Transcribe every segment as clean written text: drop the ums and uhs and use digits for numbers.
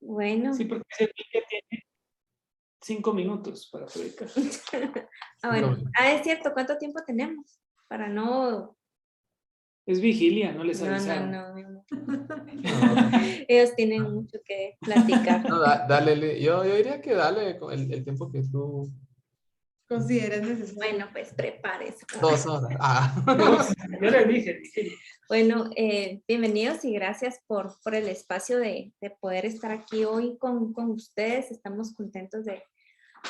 Bueno. Sí, porque ese día tiene 5 minutos para predicar. Bueno. Es cierto, ¿cuánto tiempo tenemos? Para no... Es vigilia, no les avisaron. No. Ellos tienen mucho que platicar. No, dale, yo diría que dale el tiempo que tú consideras necesario. Bueno, pues prepárese. 2 horas. Yo les dije. Bueno, bienvenidos y gracias por el espacio de poder estar aquí hoy con ustedes. Estamos contentos de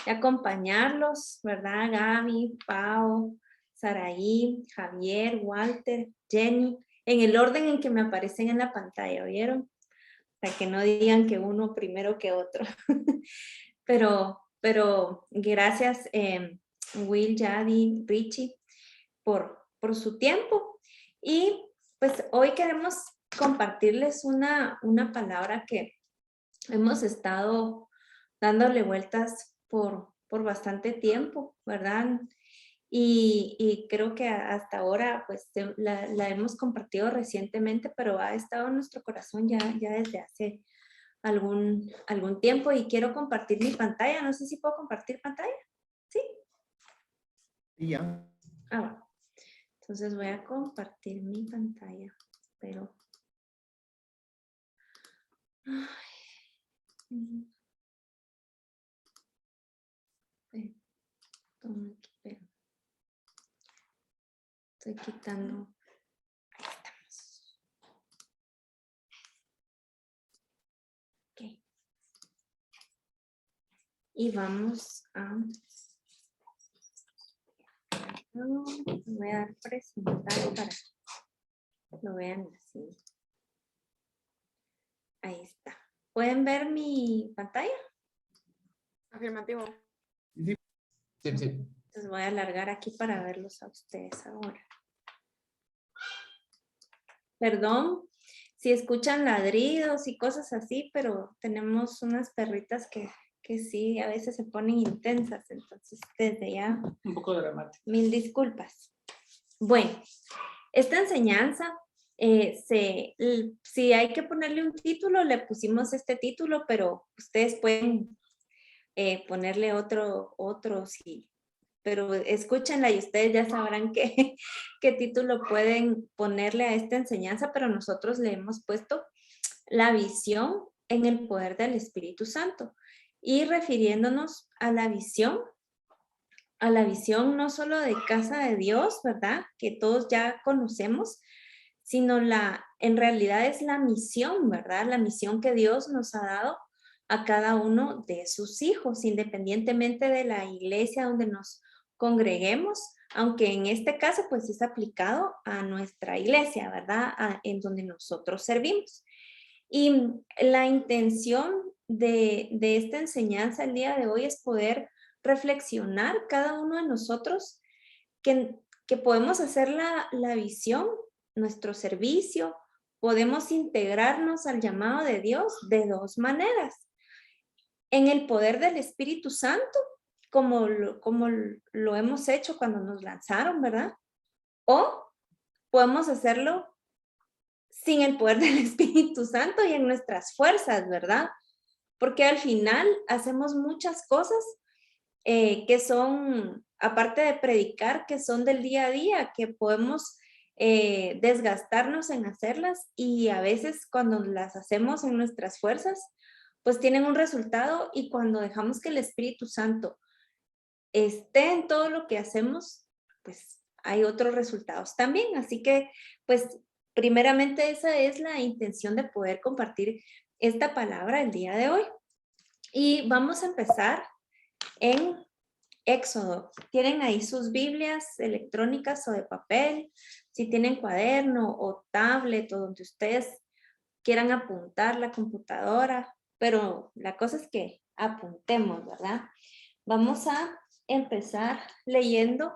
acompañarlos, ¿verdad? Gaby, Pau, Saraí, Javier, Walter, Jenny, en el orden en que me aparecen en la pantalla, ¿vieron? Para que no digan que uno primero que otro. pero gracias, Will, Jadi, Richie, por su tiempo. Y pues hoy queremos compartirles una palabra que hemos estado dándole vueltas por bastante tiempo, ¿verdad? Y creo que hasta ahora pues la hemos compartido recientemente, pero ha estado en nuestro corazón ya desde hace algún tiempo y quiero compartir mi pantalla. No sé si puedo compartir pantalla. ¿Sí? Ya. Bueno. Entonces voy a compartir mi pantalla, pero... Estoy quitando. Ahí estamos. Ok. Y vamos a... Voy a dar presentar para que lo vean así. Ahí está. ¿Pueden ver mi pantalla? Afirmativo. Sí. Entonces voy a alargar aquí para verlos a ustedes ahora. Perdón si escuchan ladridos y cosas así, pero tenemos unas perritas que sí, a veces se ponen intensas, entonces desde ya... Un poco dramático. Mil disculpas. Bueno, esta enseñanza, si hay que ponerle un título, le pusimos este título, pero ustedes pueden ponerle otro sí. Pero escúchenla y ustedes ya sabrán qué título pueden ponerle a esta enseñanza, pero nosotros le hemos puesto la visión en el poder del Espíritu Santo. Y refiriéndonos a la visión no solo de casa de Dios, ¿verdad? Que todos ya conocemos, sino en realidad es la misión, ¿verdad? La misión que Dios nos ha dado a cada uno de sus hijos, independientemente de la iglesia donde nos congreguemos, aunque en este caso pues es aplicado a nuestra iglesia, ¿verdad? En donde nosotros servimos. Y la intención de esta enseñanza el día de hoy es poder reflexionar cada uno de nosotros que podemos hacer la visión, nuestro servicio, podemos integrarnos al llamado de Dios de dos maneras. En el poder del Espíritu Santo, como lo hemos hecho cuando nos lanzaron, ¿verdad? O podemos hacerlo sin el poder del Espíritu Santo y en nuestras fuerzas, ¿verdad? Porque al final hacemos muchas cosas que son, aparte de predicar, que son del día a día, que podemos desgastarnos en hacerlas y a veces cuando las hacemos en nuestras fuerzas, pues tienen un resultado y cuando dejamos que el Espíritu Santo esté en todo lo que hacemos, pues hay otros resultados también. Así que, pues, primeramente esa es la intención de poder compartir esta palabra el día de hoy. Y vamos a empezar en Éxodo. Tienen ahí sus Biblias electrónicas o de papel, si tienen cuaderno o tablet o donde ustedes quieran apuntar la computadora, pero la cosa es que apuntemos, ¿verdad? Vamos a empezar leyendo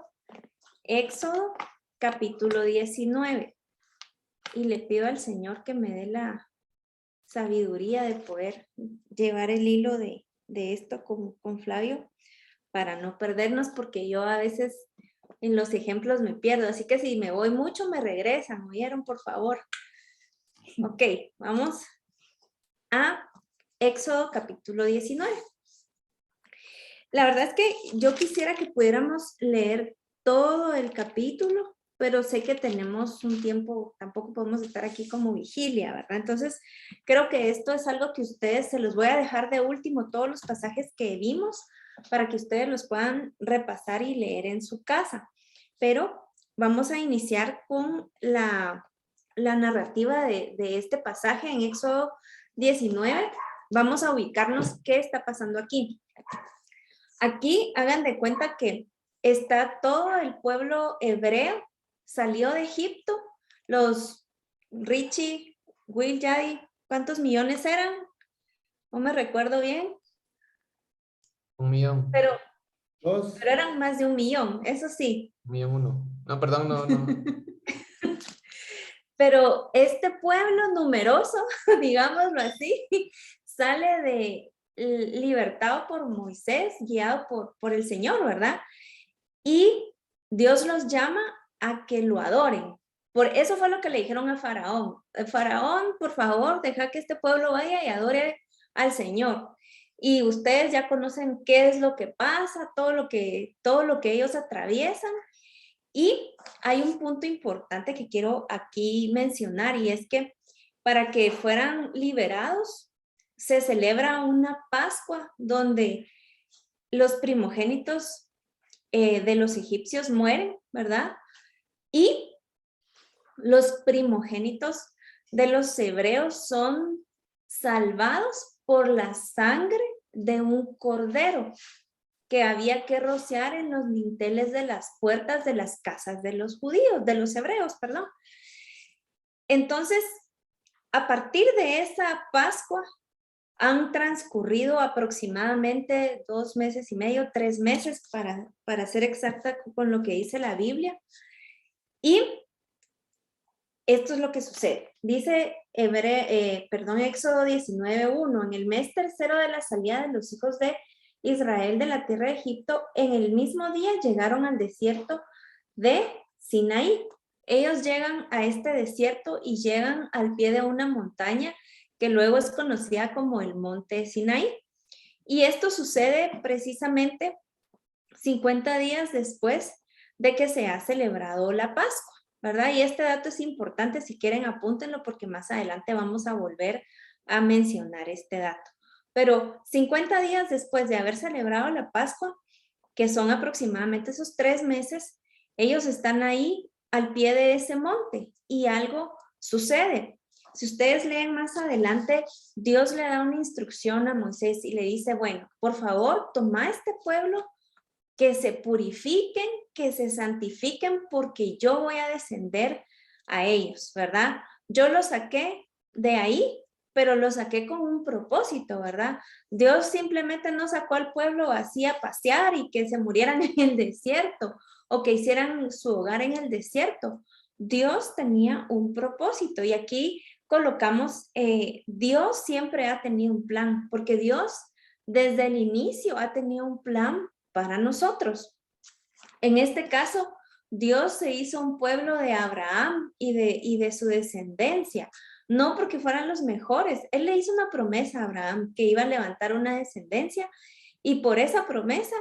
Éxodo capítulo 19 y le pido al Señor que me dé la sabiduría de poder llevar el hilo de esto con Flavio para no perdernos, porque yo a veces en los ejemplos me pierdo, así que si me voy mucho me regresan, ¿oyeron? Por favor. Ok, vamos a Éxodo capítulo 19. La verdad es que yo quisiera que pudiéramos leer todo el capítulo, pero sé que tenemos un tiempo, tampoco podemos estar aquí como vigilia, ¿verdad? Entonces, creo que esto es algo que ustedes, se los voy a dejar de último, todos los pasajes que vimos, para que ustedes los puedan repasar y leer en su casa. Pero vamos a iniciar con la narrativa de este pasaje en Éxodo 19. Vamos a ubicarnos qué está pasando aquí. Aquí hagan de cuenta que está todo el pueblo hebreo, salió de Egipto, los Richie, Will, Yadi, ¿cuántos millones eran? No me recuerdo bien. 1.000.000. Pero 2. eran más de 1 millón, eso sí. 1.000.001. No, perdón, no. Pero este pueblo numeroso, digámoslo así, sale libertado por Moisés, guiado por el Señor, ¿verdad? Y Dios los llama a que lo adoren. Por eso fue lo que le dijeron a Faraón. Faraón, por favor, deja que este pueblo vaya y adore al Señor. Y ustedes ya conocen qué es lo que pasa, todo lo que ellos atraviesan. Y hay un punto importante que quiero aquí mencionar, y es que para que fueran liberados se celebra una Pascua donde los primogénitos de los egipcios mueren, ¿verdad? Y los primogénitos de los hebreos son salvados por la sangre de un cordero que había que rociar en los dinteles de las puertas de las casas de los judíos, de los hebreos, perdón. Entonces, a partir de esa Pascua, han transcurrido aproximadamente 2 meses y medio, 3 meses, para ser exacta con lo que dice la Biblia. Y esto es lo que sucede. Dice Éxodo 19:1, en el mes tercero de la salida de los hijos de Israel de la tierra de Egipto, en el mismo día llegaron al desierto de Sinaí. Ellos llegan a este desierto y llegan al pie de una montaña que luego es conocida como el monte Sinaí. Y esto sucede precisamente 50 días después de que se ha celebrado la Pascua, ¿verdad? Y este dato es importante, si quieren apúntenlo porque más adelante vamos a volver a mencionar este dato. Pero 50 días después de haber celebrado la Pascua, que son aproximadamente esos 3 meses, ellos están ahí al pie de ese monte y algo sucede. Si ustedes leen más adelante, Dios le da una instrucción a Moisés y le dice, bueno, por favor, toma este pueblo, que se purifiquen, que se santifiquen, porque yo voy a descender a ellos, ¿verdad? Yo los saqué de ahí, pero los saqué con un propósito, ¿verdad? Dios simplemente no sacó al pueblo así a pasear y que se murieran en el desierto o que hicieran su hogar en el desierto. Dios tenía un propósito y aquí colocamos, Dios siempre ha tenido un plan, porque Dios desde el inicio ha tenido un plan para nosotros. En este caso, Dios se hizo un pueblo de Abraham y de su descendencia, no porque fueran los mejores. Él le hizo una promesa a Abraham que iba a levantar una descendencia y por esa promesa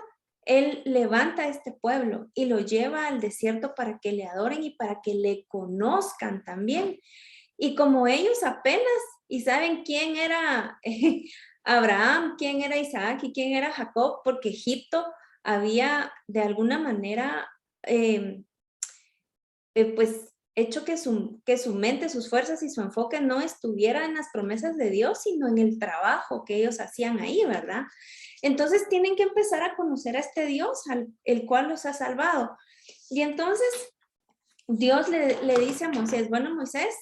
él levanta a este pueblo y lo lleva al desierto para que le adoren y para que le conozcan también. Y como ellos apenas y saben quién era Abraham, quién era Isaac y quién era Jacob, porque Egipto había de alguna manera pues hecho que su mente, sus fuerzas y su enfoque no estuviera en las promesas de Dios, sino en el trabajo que ellos hacían ahí, ¿verdad? Entonces tienen que empezar a conocer a este Dios, el cual los ha salvado. Y entonces Dios le dice a Moisés, bueno, Moisés,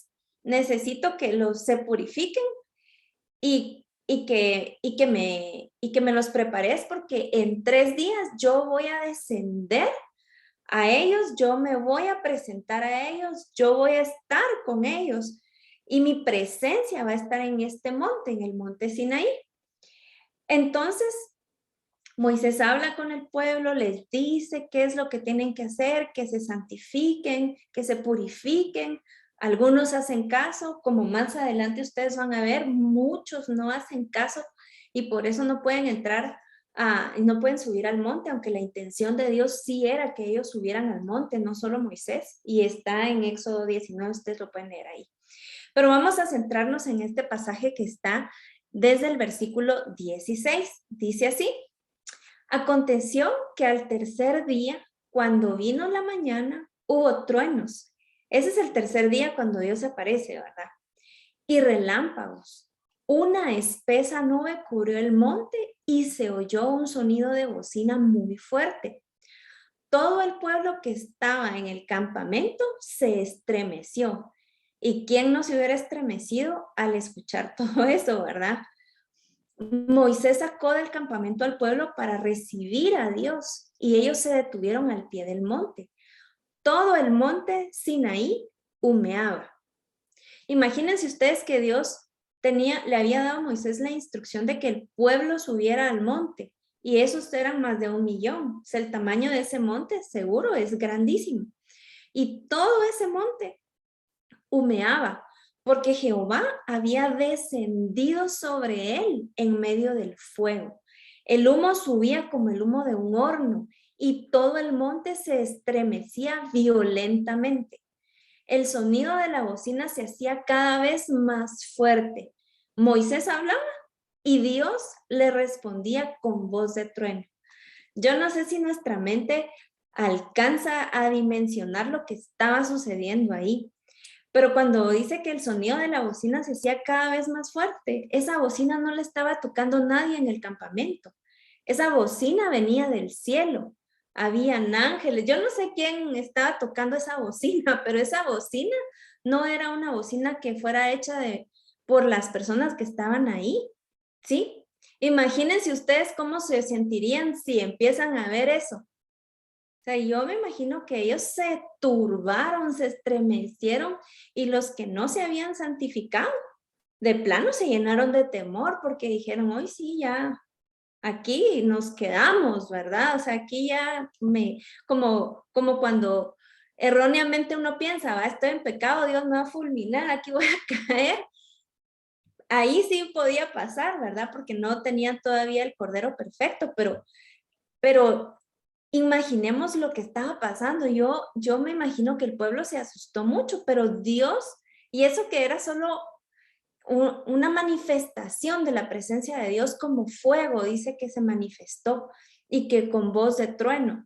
necesito que se purifiquen y que me los prepares porque en 3 días yo voy a descender a ellos, yo me voy a presentar a ellos, yo voy a estar con ellos y mi presencia va a estar en este monte, en el monte Sinaí. Entonces, Moisés habla con el pueblo, les dice qué es lo que tienen que hacer, que se santifiquen, que se purifiquen Algunos hacen caso, como más adelante ustedes van a ver, muchos no hacen caso y por eso no pueden entrar, no pueden subir al monte, aunque la intención de Dios sí era que ellos subieran al monte, no solo Moisés, y está en Éxodo 19, ustedes lo pueden leer ahí. Pero vamos a centrarnos en este pasaje que está desde el versículo 16. Dice así: aconteció que al tercer día, cuando vino la mañana, hubo truenos. Ese es el tercer día cuando Dios se aparece, ¿verdad? Y relámpagos. Una espesa nube cubrió el monte y se oyó un sonido de bocina muy fuerte. Todo el pueblo que estaba en el campamento se estremeció. ¿Y quién no se hubiera estremecido al escuchar todo eso, verdad? Moisés sacó del campamento al pueblo para recibir a Dios y ellos se detuvieron al pie del monte. Todo el monte Sinaí humeaba. Imagínense ustedes que Dios le había dado a Moisés la instrucción de que el pueblo subiera al monte y esos eran más de 1 millón. O sea, el tamaño de ese monte seguro es grandísimo. Y todo ese monte humeaba porque Jehová había descendido sobre él en medio del fuego. El humo subía como el humo de un horno y todo el monte se estremecía violentamente. El sonido de la bocina se hacía cada vez más fuerte. Moisés hablaba y Dios le respondía con voz de trueno. Yo no sé si nuestra mente alcanza a dimensionar lo que estaba sucediendo ahí. Pero cuando dice que el sonido de la bocina se hacía cada vez más fuerte, esa bocina no le estaba tocando nadie en el campamento. Esa bocina venía del cielo. Habían ángeles. Yo no sé quién estaba tocando esa bocina, pero esa bocina no era una bocina que fuera hecha por las personas que estaban ahí, ¿sí? Imagínense ustedes cómo se sentirían si empiezan a ver eso. O sea, yo me imagino que ellos se turbaron, se estremecieron y los que no se habían santificado, de plano se llenaron de temor porque dijeron, hoy sí, ya, aquí nos quedamos, ¿verdad? O sea, aquí ya como cuando erróneamente uno piensa, va, estoy en pecado, Dios me va a fulminar, aquí voy a caer. Ahí sí podía pasar, ¿verdad? Porque no tenían todavía el cordero perfecto, pero imaginemos lo que estaba pasando. Yo me imagino que el pueblo se asustó mucho, pero Dios, y eso que era solo una manifestación de la presencia de Dios como fuego, dice que se manifestó y que con voz de trueno,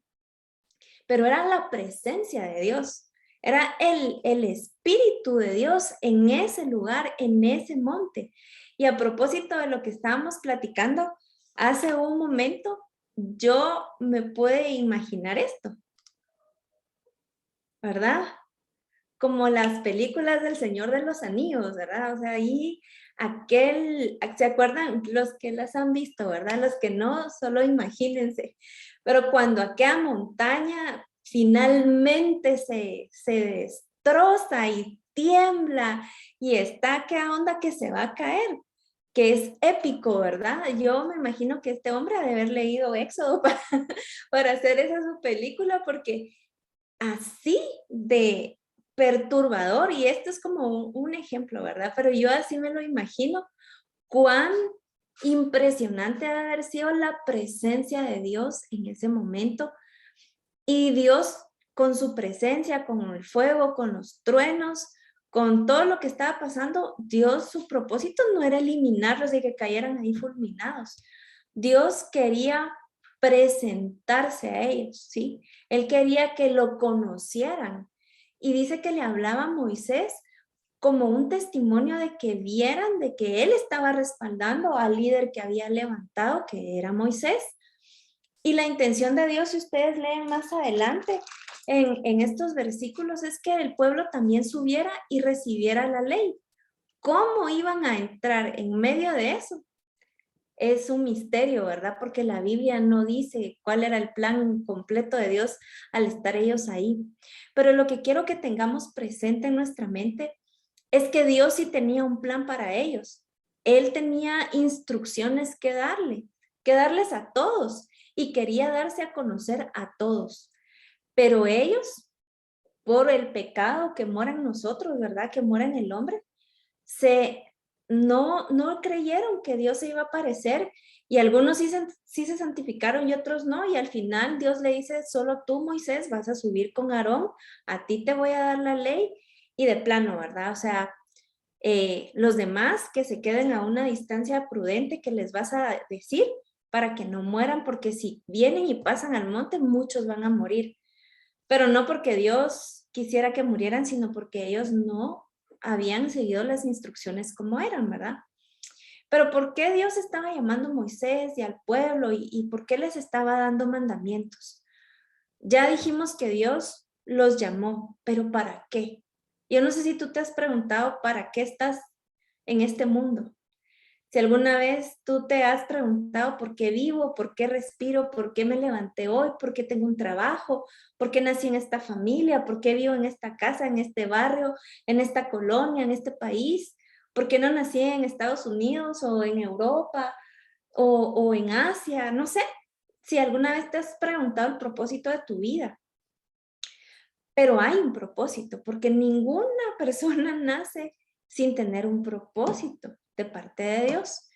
pero era la presencia de Dios, era el Espíritu de Dios en ese lugar, en ese monte. Y a propósito de lo que estábamos platicando hace un momento, yo me pude imaginar esto, ¿verdad? Como las películas del Señor de los Anillos, ¿verdad? O sea, ahí ¿se acuerdan? Los que las han visto, ¿verdad? Los que no, solo imagínense. Pero cuando aquella montaña finalmente se destroza y tiembla y está aquella onda que se va a caer, que es épico, ¿verdad? Yo me imagino que este hombre ha de haber leído Éxodo para hacer esa su película, porque así de perturbador, y esto es como un ejemplo, ¿verdad? Pero yo así me lo imagino, cuán impresionante ha de haber sido la presencia de Dios en ese momento, y Dios con su presencia, con el fuego, con los truenos, con todo lo que estaba pasando, Dios, su propósito no era eliminarlos y que cayeran ahí fulminados. Dios quería presentarse a ellos, ¿sí? Él quería que lo conocieran. Y dice que le hablaba a Moisés como un testimonio de que vieran de que él estaba respaldando al líder que había levantado, que era Moisés. Y la intención de Dios, si ustedes leen más adelante en estos versículos, es que el pueblo también subiera y recibiera la ley. ¿Cómo iban a entrar en medio de eso? Es un misterio, ¿verdad? Porque la Biblia no dice cuál era el plan completo de Dios al estar ellos ahí. Pero lo que quiero que tengamos presente en nuestra mente es que Dios sí tenía un plan para ellos. Él tenía instrucciones que darles a todos y quería darse a conocer a todos. Pero ellos por el pecado que mora en nosotros, ¿verdad? Que mora en el hombre, no creyeron que Dios se iba a aparecer, y algunos sí se santificaron y otros no, y al final Dios le dice, solo tú, Moisés, vas a subir con Aarón, a ti te voy a dar la ley, y de plano, ¿verdad? O sea, los demás que se queden a una distancia prudente que les vas a decir para que no mueran, porque si vienen y pasan al monte, muchos van a morir, pero no porque Dios quisiera que murieran, sino porque ellos no habían seguido las instrucciones como eran, ¿verdad? Pero ¿por qué Dios estaba llamando a Moisés y al pueblo y por qué les estaba dando mandamientos? Ya dijimos que Dios los llamó, pero ¿para qué? Yo no sé si tú te has preguntado para qué estás en este mundo. Si alguna vez tú te has preguntado por qué vivo, por qué respiro, por qué me levanté hoy, por qué tengo un trabajo, por qué nací en esta familia, por qué vivo en esta casa, en este barrio, en esta colonia, en este país, por qué no nací en Estados Unidos o en Europa o en Asia, no sé. Si alguna vez te has preguntado el propósito de tu vida. Pero hay un propósito, porque ninguna persona nace sin tener un propósito de parte de Dios.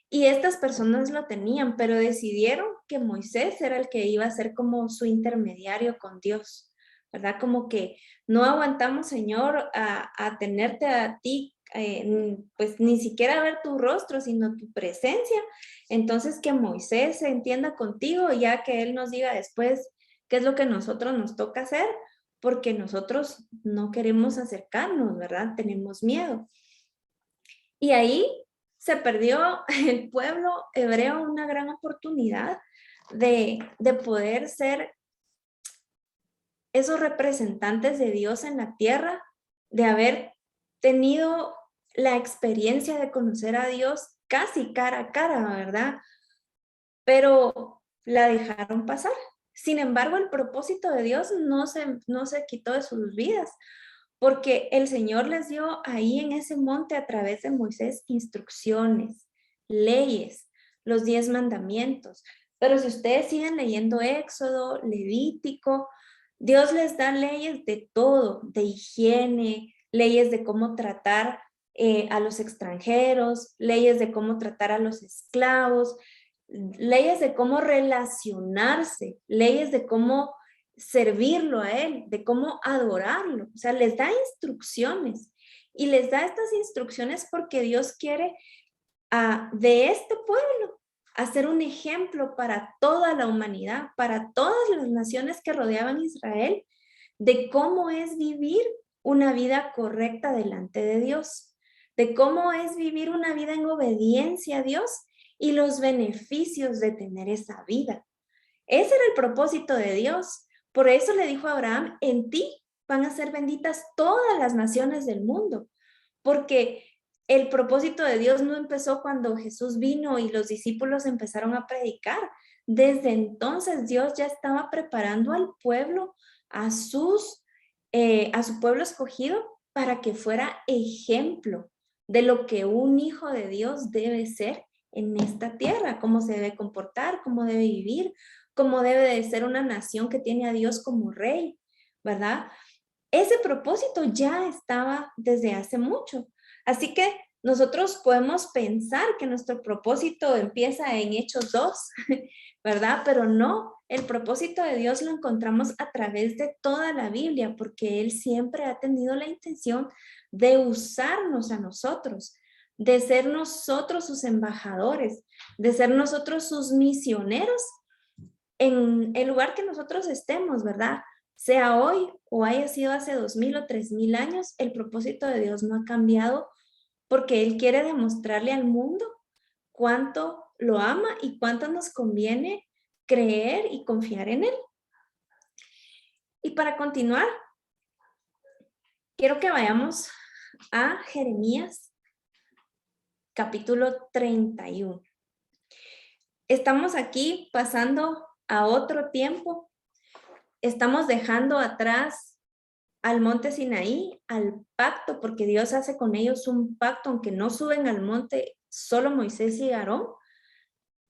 Y estas personas lo tenían, pero decidieron que Moisés era el que iba a ser como su intermediario con Dios, ¿verdad? Como que no aguantamos, Señor, a tenerte a ti, pues ni siquiera ver tu rostro, sino tu presencia. Entonces que Moisés se entienda contigo, ya que él nos diga después qué es lo que nosotros nos toca hacer, porque nosotros no queremos acercarnos, ¿verdad? Tenemos miedo. Y ahí se perdió el pueblo hebreo una gran oportunidad de poder ser esos representantes de Dios en la tierra, de haber tenido la experiencia de conocer a Dios casi cara a cara, ¿verdad? Pero la dejaron pasar. Sin embargo, el propósito de Dios no se quitó de sus vidas, porque el Señor les dio ahí en ese monte a través de Moisés instrucciones, leyes, los 10 mandamientos. Pero si ustedes siguen leyendo Éxodo, Levítico, Dios les da leyes de todo, de higiene, leyes de cómo tratar a los extranjeros, leyes de cómo tratar a los esclavos, leyes de cómo relacionarse, leyes de cómo servirlo a Él, de cómo adorarlo. O sea, les da instrucciones y les da estas instrucciones porque Dios quiere de este pueblo hacer un ejemplo para toda la humanidad, para todas las naciones que rodeaban Israel, de cómo es vivir una vida correcta delante de Dios, de cómo es vivir una vida en obediencia a Dios y los beneficios de tener esa vida. Ese era el propósito de Dios. Por eso le dijo a Abraham, en ti van a ser benditas todas las naciones del mundo, porque el propósito de Dios no empezó cuando Jesús vino y los discípulos empezaron a predicar. Desde entonces Dios ya estaba preparando al pueblo, a su pueblo escogido, para que fuera ejemplo de lo que un hijo de Dios debe ser en esta tierra, cómo se debe comportar, cómo debe vivir, cómo debe de ser una nación que tiene a Dios como rey, ¿verdad? Ese propósito ya estaba desde hace mucho. Así que nosotros podemos pensar que nuestro propósito empieza en Hechos 2, ¿verdad? Pero no, el propósito de Dios lo encontramos a través de toda la Biblia, porque Él siempre ha tenido la intención de usarnos a nosotros, de ser nosotros sus embajadores, de ser nosotros sus misioneros en el lugar que nosotros estemos, ¿verdad? Sea hoy o haya sido hace 2000 o 3000 años, el propósito de Dios no ha cambiado porque Él quiere demostrarle al mundo cuánto lo ama y cuánto nos conviene creer y confiar en Él. Y para continuar, quiero que vayamos a Jeremías capítulo 31. Estamos aquí pasando a otro tiempo. Estamos dejando atrás al monte Sinaí, al pacto, porque Dios hace con ellos un pacto, aunque no suben al monte solo Moisés y Aarón.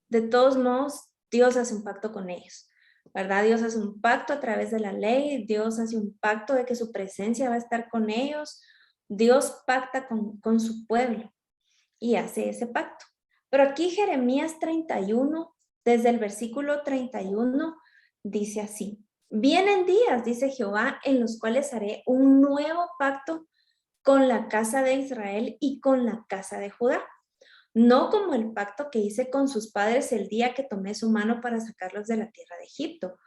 De todos modos, Dios hace un pacto con ellos. ¿verdad? Dios hace un pacto a través de la ley, Dios hace un pacto de que su presencia va a estar con ellos, Dios pacta con su pueblo y hace ese pacto. Pero aquí Jeremías 31, desde el versículo 31, dice así: vienen días, dice Jehová, en los cuales haré un nuevo pacto con la casa de Israel y con la casa de Judá. No como el pacto que hice con sus padres el día que tomé su mano para sacarlos de la tierra de Egipto,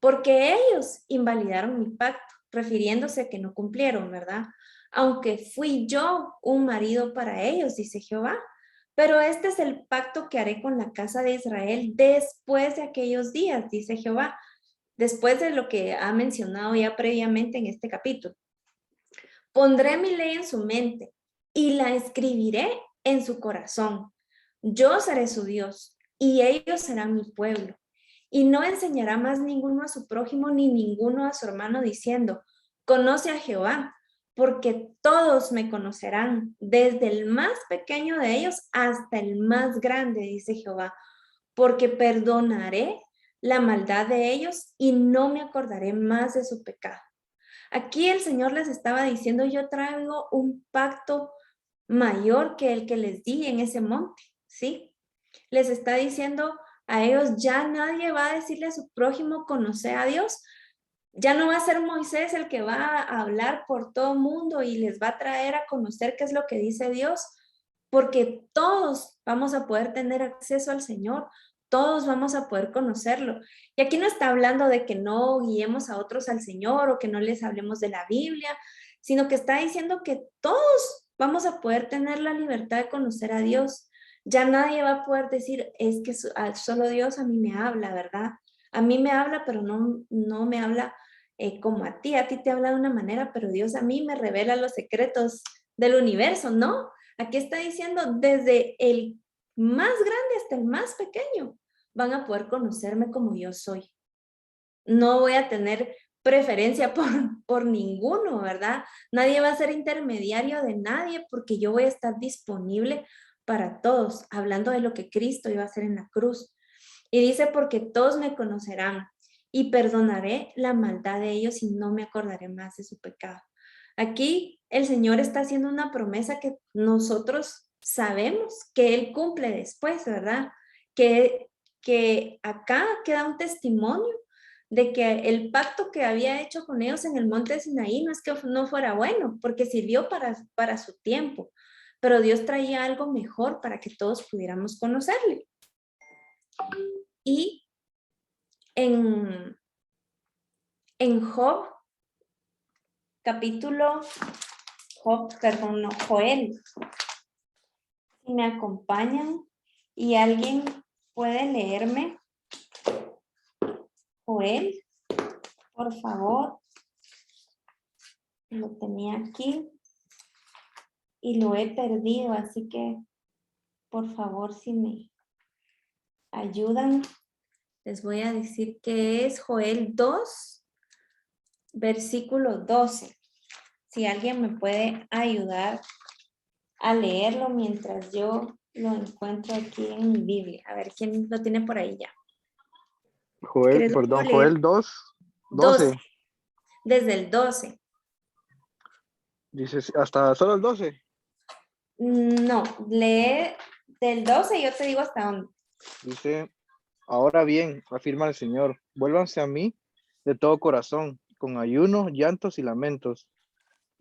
porque ellos invalidaron mi pacto, refiriéndose a que no cumplieron, ¿verdad? Aunque fui yo un marido para ellos, dice Jehová. Pero este es el pacto que haré con la casa de Israel después de aquellos días, dice Jehová, después de lo que ha mencionado ya previamente en este capítulo. Pondré mi ley en su mente y la escribiré en su corazón. Yo seré su Dios y ellos serán mi pueblo. Y no enseñará más ninguno a su prójimo ni ninguno a su hermano diciendo, conoce a Jehová, porque todos me conocerán, desde el más pequeño de ellos hasta el más grande, dice Jehová, porque perdonaré la maldad de ellos y no me acordaré más de su pecado. Aquí el Señor les estaba diciendo, yo traigo un pacto mayor que el que les di en ese monte, ¿sí? Les está diciendo a ellos, ya nadie va a decirle a su prójimo, conoce a Dios. Ya no va a ser Moisés el que va a hablar por todo el mundo y les va a traer a conocer qué es lo que dice Dios, porque todos vamos a poder tener acceso al Señor, todos vamos a poder conocerlo. Y aquí no está hablando de que no guiemos a otros al Señor o que no les hablemos de la Biblia, sino que está diciendo que todos vamos a poder tener la libertad de conocer a Dios. Ya nadie va a poder decir, es que solo Dios a mí me habla, ¿verdad? A mí me habla, pero no me habla como a ti te habla de una manera, pero Dios a mí me revela los secretos del universo, ¿no? Aquí está diciendo, desde el más grande hasta el más pequeño, van a poder conocerme como yo soy. No voy a tener preferencia por ninguno, ¿verdad? Nadie va a ser intermediario de nadie porque yo voy a estar disponible para todos, hablando de lo que Cristo iba a hacer en la cruz. Y dice, porque todos me conocerán y perdonaré la maldad de ellos y no me acordaré más de su pecado. Aquí el Señor está haciendo una promesa que nosotros sabemos que Él cumple después, ¿verdad? Que acá queda un testimonio de que el pacto que había hecho con ellos en el monte de Sinaí no es que no fuera bueno, porque sirvió para su tiempo, pero Dios traía algo mejor para que todos pudiéramos conocerle. Y en Job, Joel, si me acompañan y alguien puede leerme, Joel, por favor, lo tenía aquí y lo he perdido, así que por favor, si me ayudan, les voy a decir que es Joel 2, versículo 12. Si alguien me puede ayudar a leerlo mientras yo lo encuentro aquí en mi Biblia. A ver, ¿quién lo tiene por ahí ya? Joel, ¿Quieres perdón, leer? Joel 2, 12. 12. Desde el 12. Dices, hasta solo el 12. No, lee del 12 y yo te digo hasta dónde. Dice, ahora bien, afirma el Señor, vuélvanse a mí de todo corazón, con ayuno, llantos y lamentos.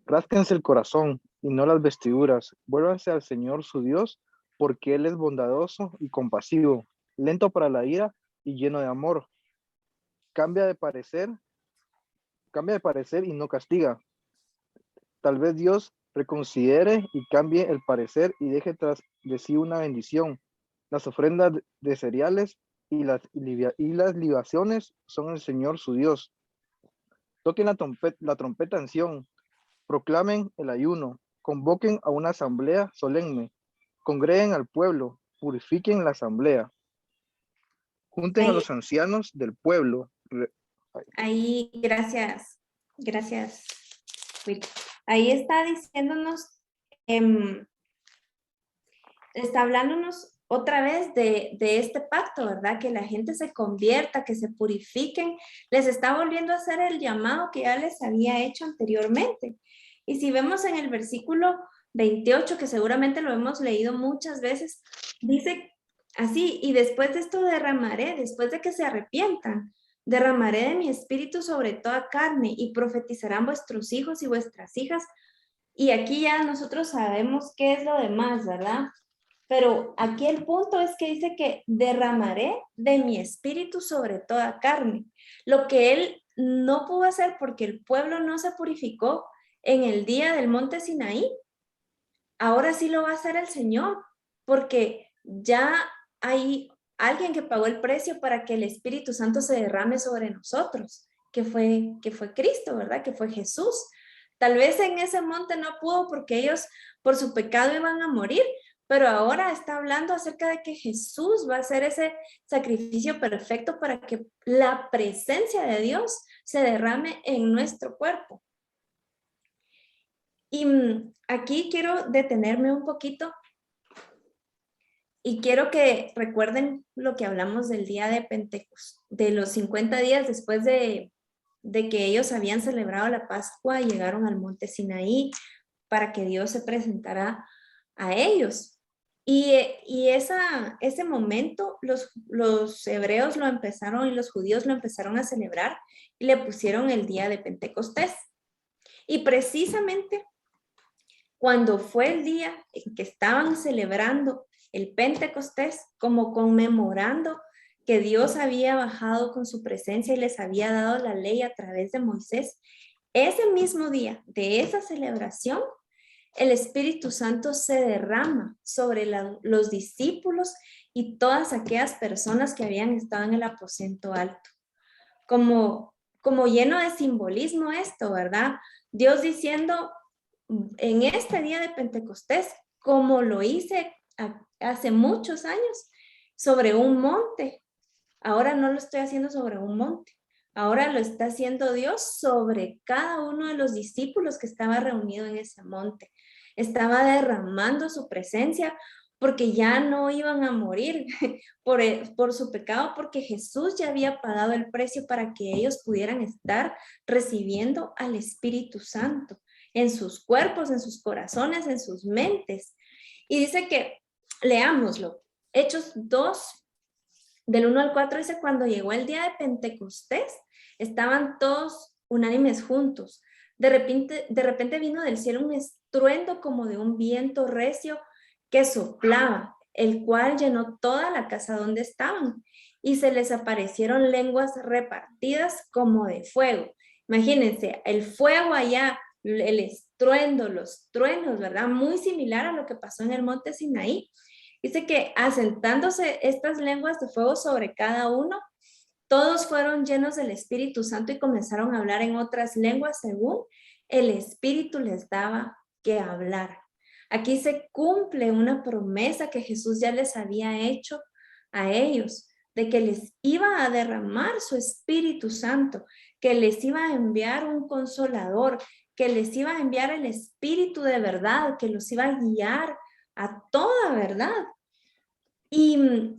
Rásquense el corazón y no las vestiduras. Vuélvanse al Señor su Dios, porque Él es bondadoso y compasivo, lento para la ira y lleno de amor. Cambia de parecer y no castiga. Tal vez Dios reconsidere y cambie el parecer y deje tras de sí una bendición. Las ofrendas de cereales y las libaciones son el Señor su Dios. Toquen la trompeta en Sión, proclamen el ayuno, convoquen a una asamblea solemne, congreguen al pueblo, purifiquen la asamblea, junten a Ahí, los ancianos del pueblo. ahí, gracias. Gracias, Will. Ahí está diciéndonos, está hablándonos otra vez de este pacto, ¿verdad? Que la gente se convierta, que se purifiquen, les está volviendo a hacer el llamado que ya les había hecho anteriormente. Y si vemos en el versículo 28, que seguramente lo hemos leído muchas veces, dice así: y después de esto derramaré, después de que se arrepientan, derramaré de mi espíritu sobre toda carne y profetizarán vuestros hijos y vuestras hijas. Y aquí ya nosotros sabemos qué es lo demás, ¿verdad? Pero aquí el punto es que dice que derramaré de mi espíritu sobre toda carne. Lo que él no pudo hacer porque el pueblo no se purificó en el día del monte Sinaí, ahora sí lo va a hacer el Señor, porque ya hay alguien que pagó el precio para que el Espíritu Santo se derrame sobre nosotros, que fue Cristo, ¿verdad? Que fue Jesús. Tal vez en ese monte no pudo porque ellos por su pecado iban a morir, pero ahora está hablando acerca de que Jesús va a hacer ese sacrificio perfecto para que la presencia de Dios se derrame en nuestro cuerpo. Y aquí quiero detenerme un poquito y quiero que recuerden lo que hablamos del día de Pentecostés, de los 50 días después de que ellos habían celebrado la Pascua, llegaron al monte Sinaí para que Dios se presentara a ellos. Y ese momento los hebreos lo empezaron y los judíos lo empezaron a celebrar y le pusieron el día de Pentecostés. Y precisamente cuando fue el día en que estaban celebrando el Pentecostés, como conmemorando que Dios había bajado con su presencia y les había dado la ley a través de Moisés, ese mismo día de esa celebración, el Espíritu Santo se derrama sobre los discípulos y todas aquellas personas que habían estado en el aposento alto. Como lleno de simbolismo esto, ¿verdad? Dios diciendo, en este día de Pentecostés, como lo hice hace muchos años, sobre un monte. Ahora no lo estoy haciendo sobre un monte. Ahora lo está haciendo Dios sobre cada uno de los discípulos que estaba reunido en ese monte. Estaba derramando su presencia porque ya no iban a morir por su pecado, porque Jesús ya había pagado el precio para que ellos pudieran estar recibiendo al Espíritu Santo en sus cuerpos, en sus corazones, en sus mentes. Y dice que, leámoslo, Hechos 2, del 1 al 4, dice: cuando llegó el día de Pentecostés, estaban todos unánimes juntos. De repente vino del cielo un estruendo como de un viento recio que soplaba, el cual llenó toda la casa donde estaban, y se les aparecieron lenguas repartidas como de fuego. Imagínense, el fuego allá, el estruendo, los truenos, ¿verdad? Muy similar a lo que pasó en el monte Sinaí. Dice que asentándose estas lenguas de fuego sobre cada uno, todos fueron llenos del Espíritu Santo y comenzaron a hablar en otras lenguas según el Espíritu les daba que hablar. Aquí se cumple una promesa que Jesús ya les había hecho a ellos, de que les iba a derramar su Espíritu Santo, que les iba a enviar un consolador, que les iba a enviar el Espíritu de verdad, que los iba a guiar a toda verdad. Y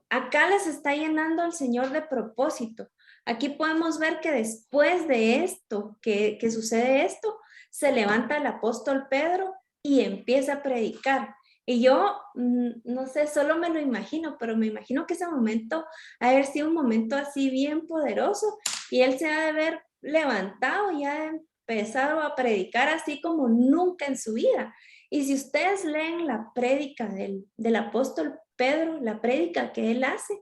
acá les está llenando el Señor de propósito. Aquí podemos ver que después de esto, que sucede esto, se levanta el apóstol Pedro y empieza a predicar. Y yo, no sé, solo me lo imagino, pero me imagino que ese momento ha de haber sido un momento así bien poderoso y él se ha de haber levantado y ha empezado a predicar así como nunca en su vida. Y si ustedes leen la prédica del apóstol Pedro, la prédica que él hace,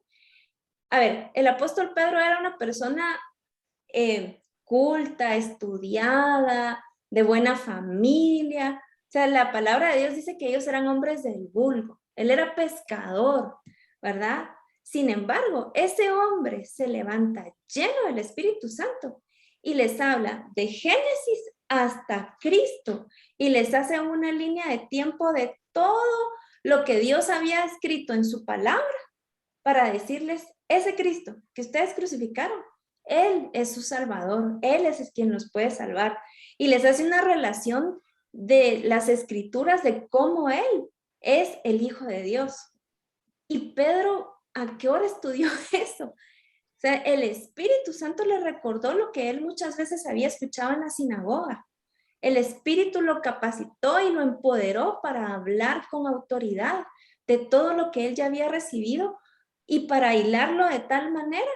a ver, el apóstol Pedro era una persona culta, estudiada, de buena familia. O sea, la palabra de Dios dice que ellos eran hombres del vulgo. Él era pescador, ¿verdad? Sin embargo, ese hombre se levanta lleno del Espíritu Santo y les habla de Génesis hasta Cristo y les hace una línea de tiempo de todo lo que Dios había escrito en su palabra para decirles: ese Cristo que ustedes crucificaron, Él es su Salvador, Él es quien nos puede salvar. Y les hace una relación de las Escrituras de cómo Él es el Hijo de Dios. Y Pedro, ¿a qué hora estudió eso? O sea, el Espíritu Santo le recordó lo que él muchas veces había escuchado en la sinagoga. El Espíritu lo capacitó y lo empoderó para hablar con autoridad de todo lo que él ya había recibido y para hilarlo de tal manera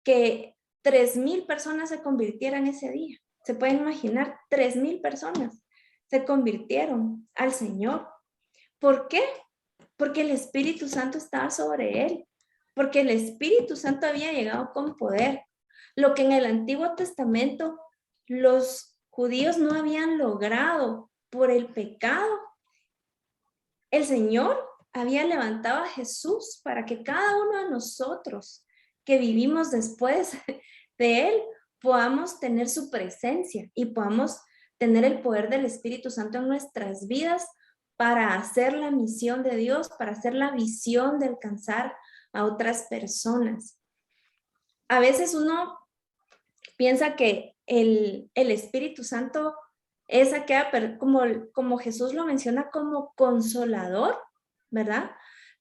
que 3,000 personas se convirtieran ese día. Se pueden imaginar, 3,000 personas se convirtieron al Señor. ¿Por qué? Porque el Espíritu Santo estaba sobre él, porque el Espíritu Santo había llegado con poder. Lo que en el Antiguo Testamento los judíos no habían logrado por el pecado, el Señor había levantado a Jesús para que cada uno de nosotros que vivimos después de él podamos tener su presencia y podamos tener el poder del Espíritu Santo en nuestras vidas para hacer la misión de Dios, para hacer la visión de alcanzar a otras personas. A veces uno piensa que el Espíritu Santo es aquella, como Jesús lo menciona, como consolador, ¿verdad?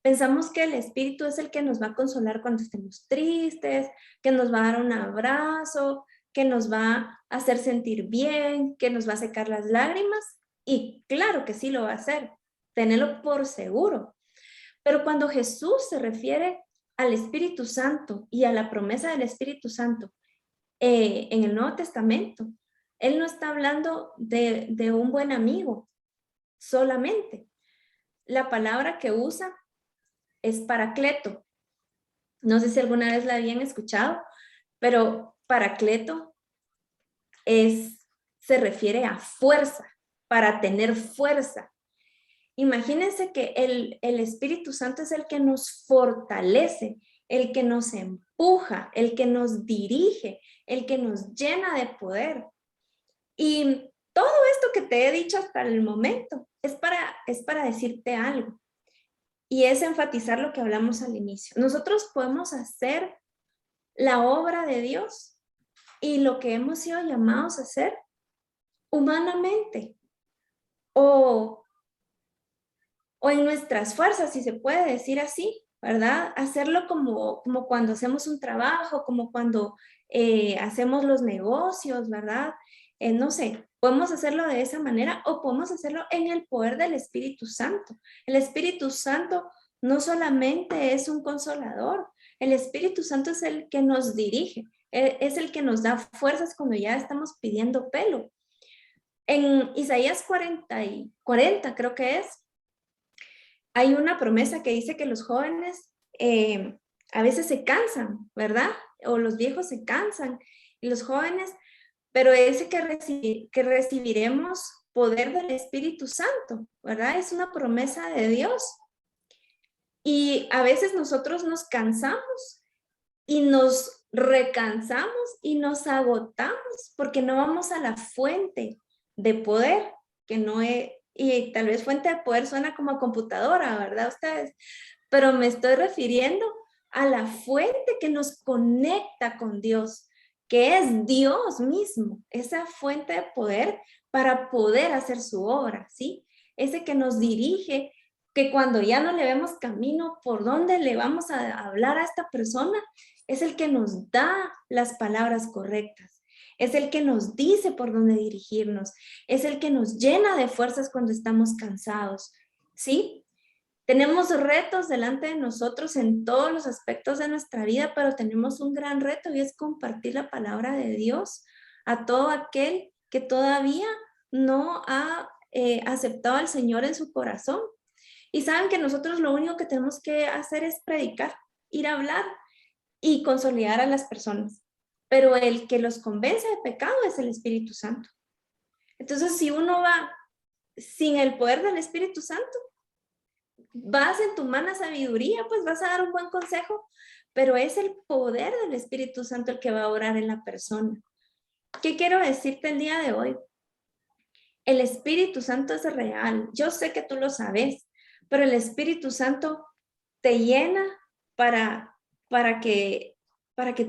Pensamos que el Espíritu es el que nos va a consolar cuando estemos tristes, que nos va a dar un abrazo, que nos va a hacer sentir bien, que nos va a secar las lágrimas. Y claro que sí lo va a hacer, tenerlo por seguro. Pero cuando Jesús se refiere al Espíritu Santo y a la promesa del Espíritu Santo en el Nuevo Testamento, Él no está hablando de un buen amigo solamente. La palabra que usa es paracleto. No sé si alguna vez la habían escuchado, pero paracleto se refiere a fuerza, para tener fuerza. Imagínense que el Espíritu Santo es el que nos fortalece, el que nos empuja, el que nos dirige, el que nos llena de poder. Y todo esto que te he dicho hasta el momento es para decirte algo. Y es enfatizar lo que hablamos al inicio. Nosotros podemos hacer la obra de Dios y lo que hemos sido llamados a hacer humanamente o en nuestras fuerzas, si se puede decir así, ¿verdad? Hacerlo como cuando hacemos un trabajo, como cuando hacemos los negocios, ¿verdad? No sé, podemos hacerlo de esa manera o podemos hacerlo en el poder del Espíritu Santo. El Espíritu Santo no solamente es un consolador, el Espíritu Santo es el que nos dirige, es el que nos da fuerzas cuando ya estamos pidiendo pelo. En Isaías 40 creo que es, hay una promesa que dice que los jóvenes a veces se cansan, ¿verdad? O los viejos se cansan y los jóvenes, pero ese que recibiremos poder del Espíritu Santo, ¿verdad? Es una promesa de Dios. Y a veces nosotros nos cansamos y nos recansamos y nos agotamos porque no vamos a la fuente de poder, que no es, y tal vez fuente de poder suena como computadora, ¿verdad ustedes? Pero me estoy refiriendo a la fuente que nos conecta con Dios, que es Dios mismo, esa fuente de poder para poder hacer su obra, ¿sí? Ese que nos dirige, que cuando ya no le vemos camino por dónde le vamos a hablar a esta persona, es el que nos da las palabras correctas. Es el que nos dice por dónde dirigirnos. Es el que nos llena de fuerzas cuando estamos cansados. ¿Sí? Tenemos retos delante de nosotros en todos los aspectos de nuestra vida, pero tenemos un gran reto y es compartir la palabra de Dios a todo aquel que todavía no ha aceptado al Señor en su corazón. Y saben que nosotros lo único que tenemos que hacer es predicar, ir a hablar y consolidar a las personas. Pero el que los convence de pecado es el Espíritu Santo. Entonces, si uno va sin el poder del Espíritu Santo, vas en tu humana sabiduría, pues vas a dar un buen consejo, pero es el poder del Espíritu Santo el que va a orar en la persona. ¿Qué quiero decirte el día de hoy? El Espíritu Santo es real. Yo sé que tú lo sabes, pero el Espíritu Santo te llena para que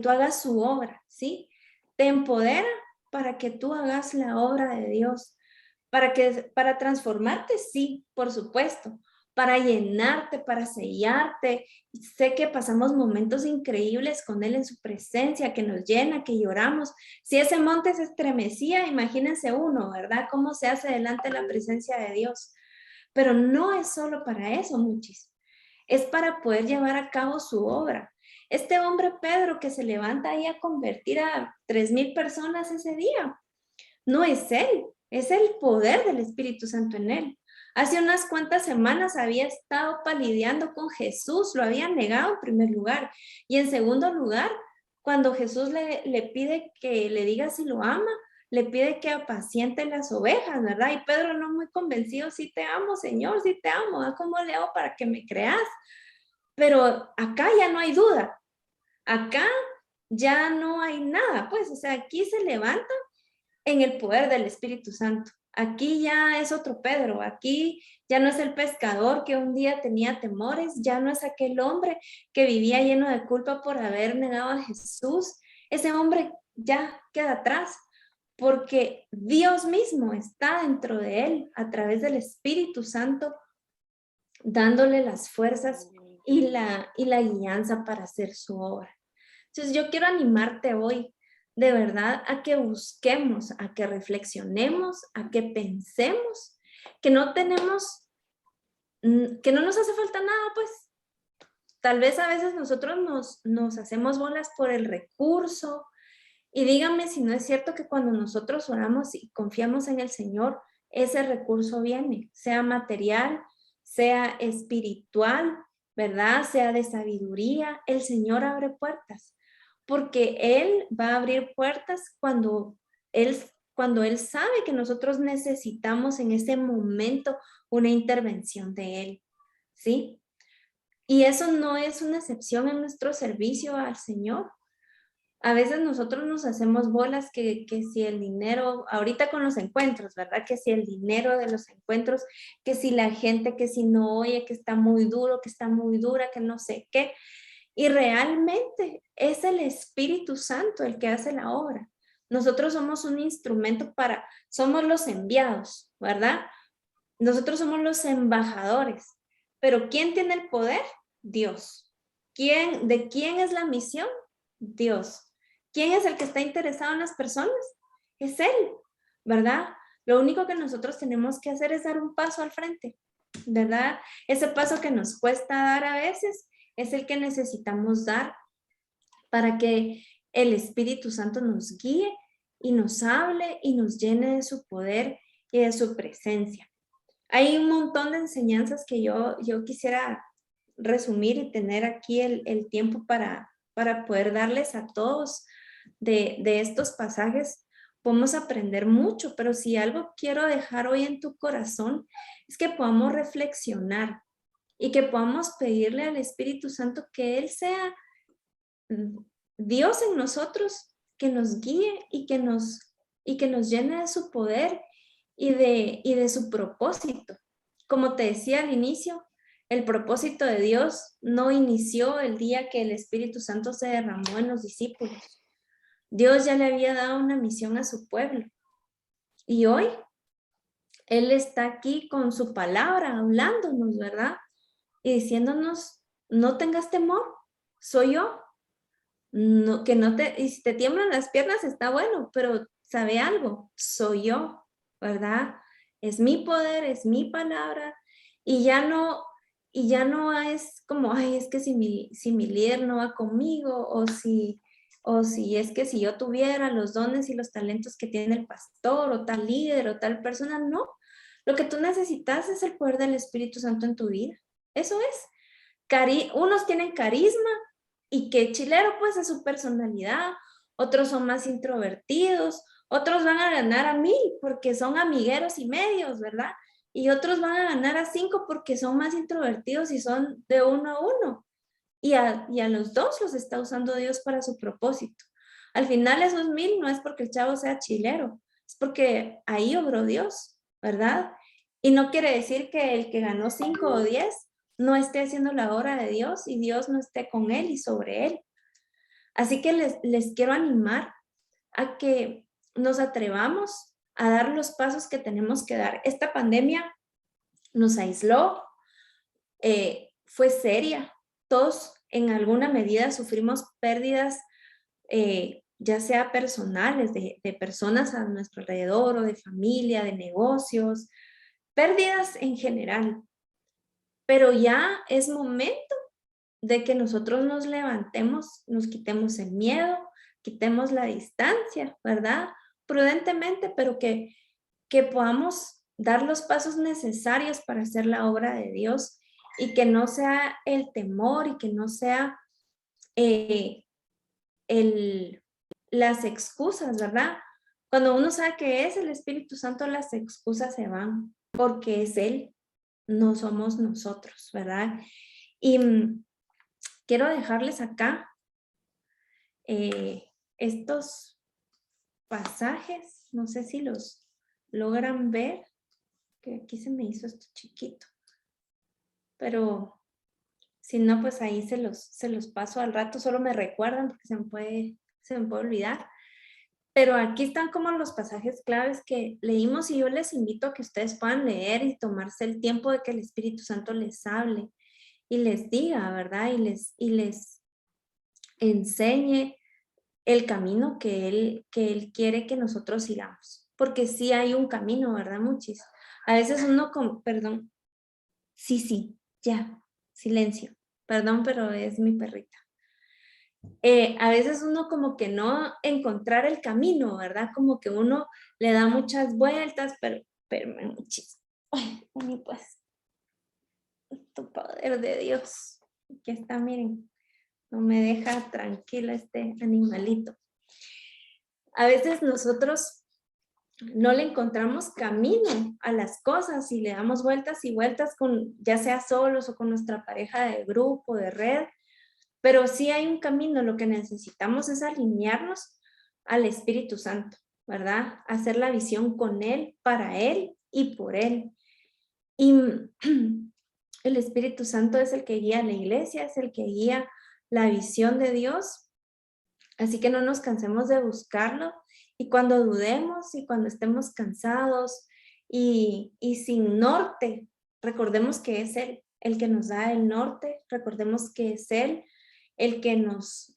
tú hagas su obra, ¿sí? Te empodera para que tú hagas la obra de Dios, para transformarte, sí, por supuesto, para llenarte, para sellarte. Sé que pasamos momentos increíbles con Él en su presencia, que nos llena, que lloramos. Si ese monte se estremecía, imagínense uno, ¿verdad? Cómo se hace delante de la presencia de Dios. Pero no es solo para eso, muchis. Es para poder llevar a cabo su obra. Este hombre Pedro que se levanta ahí a convertir a 3,000 personas ese día, no es él, es el poder del Espíritu Santo en él. Hace unas cuantas semanas había estado palideando con Jesús, lo había negado en primer lugar. Y en segundo lugar, cuando Jesús le pide que le diga si lo ama, le pide que apaciente las ovejas, ¿verdad? Y Pedro no muy convencido, sí te amo, Señor, sí te amo, ¿cómo le hago para que me creas? Pero acá ya no hay duda, acá ya no hay nada, pues, o sea, aquí se levanta en el poder del Espíritu Santo. Aquí ya es otro Pedro, aquí ya no es el pescador que un día tenía temores, ya no es aquel hombre que vivía lleno de culpa por haber negado a Jesús. Ese hombre ya queda atrás, porque Dios mismo está dentro de él a través del Espíritu Santo, dándole las fuerzas y la guianza para hacer su obra. Entonces yo quiero animarte hoy, de verdad, a que busquemos, a que reflexionemos, a que pensemos, que no nos hace falta nada, pues. Tal vez a veces nosotros nos hacemos bolas por el recurso, y díganme si no es cierto que cuando nosotros oramos y confiamos en el Señor, ese recurso viene, sea material, sea espiritual, ¿verdad? Sea de sabiduría, el Señor abre puertas, porque Él va a abrir puertas cuando Él sabe que nosotros necesitamos en ese momento una intervención de Él, ¿sí? Y eso no es una excepción en nuestro servicio al Señor. A veces nosotros nos hacemos bolas que si el dinero, ahorita con los encuentros, ¿verdad? Que si el dinero de los encuentros, que si la gente, que si no oye, que está muy duro, que está muy dura, que no sé qué. Y realmente es el Espíritu Santo el que hace la obra. Nosotros somos un instrumento somos los enviados, ¿verdad? Nosotros somos los embajadores. Pero ¿quién tiene el poder? Dios. ¿De quién es la misión? Dios. ¿Quién es el que está interesado en las personas? Es Él, ¿verdad? Lo único que nosotros tenemos que hacer es dar un paso al frente, ¿verdad? Ese paso que nos cuesta dar a veces es el que necesitamos dar para que el Espíritu Santo nos guíe y nos hable y nos llene de su poder y de su presencia. Hay un montón de enseñanzas que yo quisiera resumir y tener aquí el tiempo para poder darles a todos de estos pasajes. Podemos aprender mucho, pero si algo quiero dejar hoy en tu corazón es que podamos reflexionar y que podamos pedirle al Espíritu Santo que Él sea Dios en nosotros, que nos guíe y que nos llene de su poder y de su propósito. Como te decía al inicio, el propósito de Dios no inició el día que el Espíritu Santo se derramó en los discípulos. Dios ya le había dado una misión a su pueblo. Y hoy Él está aquí con su palabra, hablándonos, ¿verdad? Y diciéndonos, no tengas temor, soy yo. No, y si te tiemblan las piernas está bueno, pero sabe algo, soy yo, ¿verdad? Es mi poder, es mi palabra, y ya no es como, ay, es que si mi líder no va conmigo, o si es que si yo tuviera los dones y los talentos que tiene el pastor, o tal líder, o tal persona, no. Lo que tú necesitas es el poder del Espíritu Santo en tu vida. Eso es. Unos tienen carisma, y qué chilero pues es su personalidad, otros son más introvertidos, otros van a ganar a 1,000 porque son amigueros y medios, ¿verdad? Y otros van a ganar a 5 porque son más introvertidos y son de 1 a 1. Y a los dos los está usando Dios para su propósito. Al final esos 1,000 no es porque el chavo sea chilero, es porque ahí obró Dios, ¿verdad? Y no quiere decir que el que ganó 5 o 10 no esté haciendo la obra de Dios y Dios no esté con él y sobre él. Así que les quiero animar a que nos atrevamos a dar los pasos que tenemos que dar. Esta pandemia nos aisló, fue seria. Todos en alguna medida sufrimos pérdidas, ya sea personales, de personas a nuestro alrededor o de familia, de negocios, pérdidas en general. Pero ya es momento de que nosotros nos levantemos, nos quitemos el miedo, quitemos la distancia, ¿verdad? Prudentemente, pero que podamos dar los pasos necesarios para hacer la obra de Dios y que no sea el temor y que no sea las excusas, ¿verdad? Cuando uno sabe que es el Espíritu Santo, las excusas se van porque es Él, no somos nosotros, ¿verdad? Y quiero dejarles acá estos pasajes, no sé si los logran ver, que aquí se me hizo esto chiquito, pero si no, pues ahí se los paso al rato, solo me recuerdan porque se me puede olvidar. Pero aquí están como los pasajes claves que leímos y yo les invito a que ustedes puedan leer y tomarse el tiempo de que el Espíritu Santo les hable y les diga, ¿verdad? Y les enseñe el camino que Él quiere que nosotros sigamos. Porque sí hay un camino, ¿verdad, Muchis? A veces uno, perdón, sí, ya, silencio. Perdón, pero es mi perrita. A veces uno como que no encontrar el camino, ¿verdad? Como que uno le da muchas vueltas, pero Muchis. Ay, pues, tu poder de Dios. Aquí está, miren. No me deja tranquila este animalito. A veces nosotros no le encontramos camino a las cosas y le damos vueltas y vueltas ya sea solos o con nuestra pareja de grupo, de red, pero sí hay un camino. Lo que necesitamos es alinearnos al Espíritu Santo, ¿verdad? Hacer la visión con Él, para Él y por Él. Y el Espíritu Santo es el que guía a la iglesia, es el que guía la visión de Dios. Así que no nos cansemos de buscarlo. Y cuando dudemos y cuando estemos cansados y sin norte, recordemos que es Él el que nos da el norte. Recordemos que es Él el que nos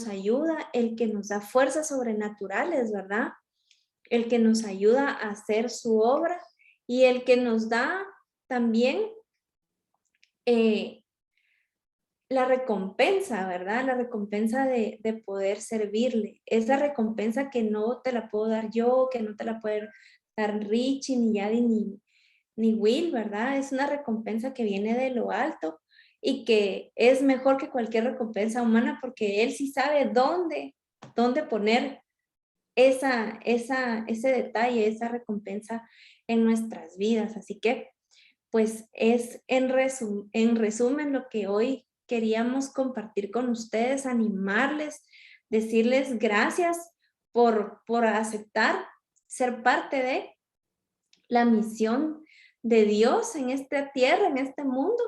ayuda, el que nos da fuerzas sobrenaturales, ¿verdad? El que nos ayuda a hacer su obra y el que nos da también la recompensa, ¿verdad? La recompensa de poder servirle. Es la recompensa que no te la puedo dar yo, que no te la puede dar Richie, ni Yadi, ni Will, ¿verdad? Es una recompensa que viene de lo alto y que es mejor que cualquier recompensa humana porque Él sí sabe dónde poner ese detalle, esa recompensa en nuestras vidas. Así que, pues es en resumen lo que hoy queríamos compartir con ustedes, animarles, decirles gracias por aceptar ser parte de la misión de Dios en esta tierra, en este mundo,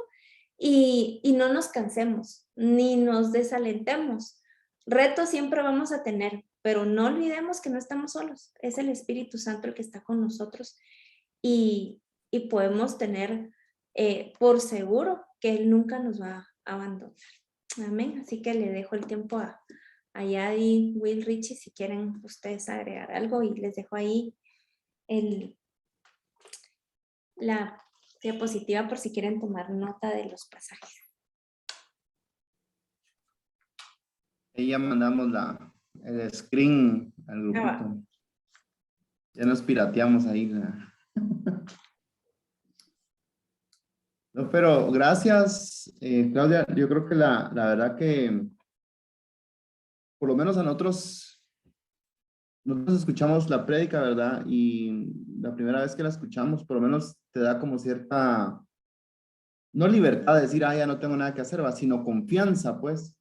y no nos cansemos, ni nos desalentemos. Retos siempre vamos a tener, pero no olvidemos que no estamos solos, es el Espíritu Santo el que está con nosotros y podemos tener por seguro que Él nunca nos va a abandonar. Amén. Así que le dejo el tiempo a Yadi, Will, Richie, si quieren ustedes agregar algo, y les dejo ahí la diapositiva por si quieren tomar nota de los pasajes. Ahí ya mandamos el screen al grupito. Ya nos pirateamos ahí. No, pero gracias, Claudia. Yo creo que la verdad que por lo menos a nosotros escuchamos la prédica, ¿verdad? Y la primera vez que la escuchamos, por lo menos te da como cierta, no libertad de decir, ya no tengo nada que hacer, ¿va? Sino confianza, pues,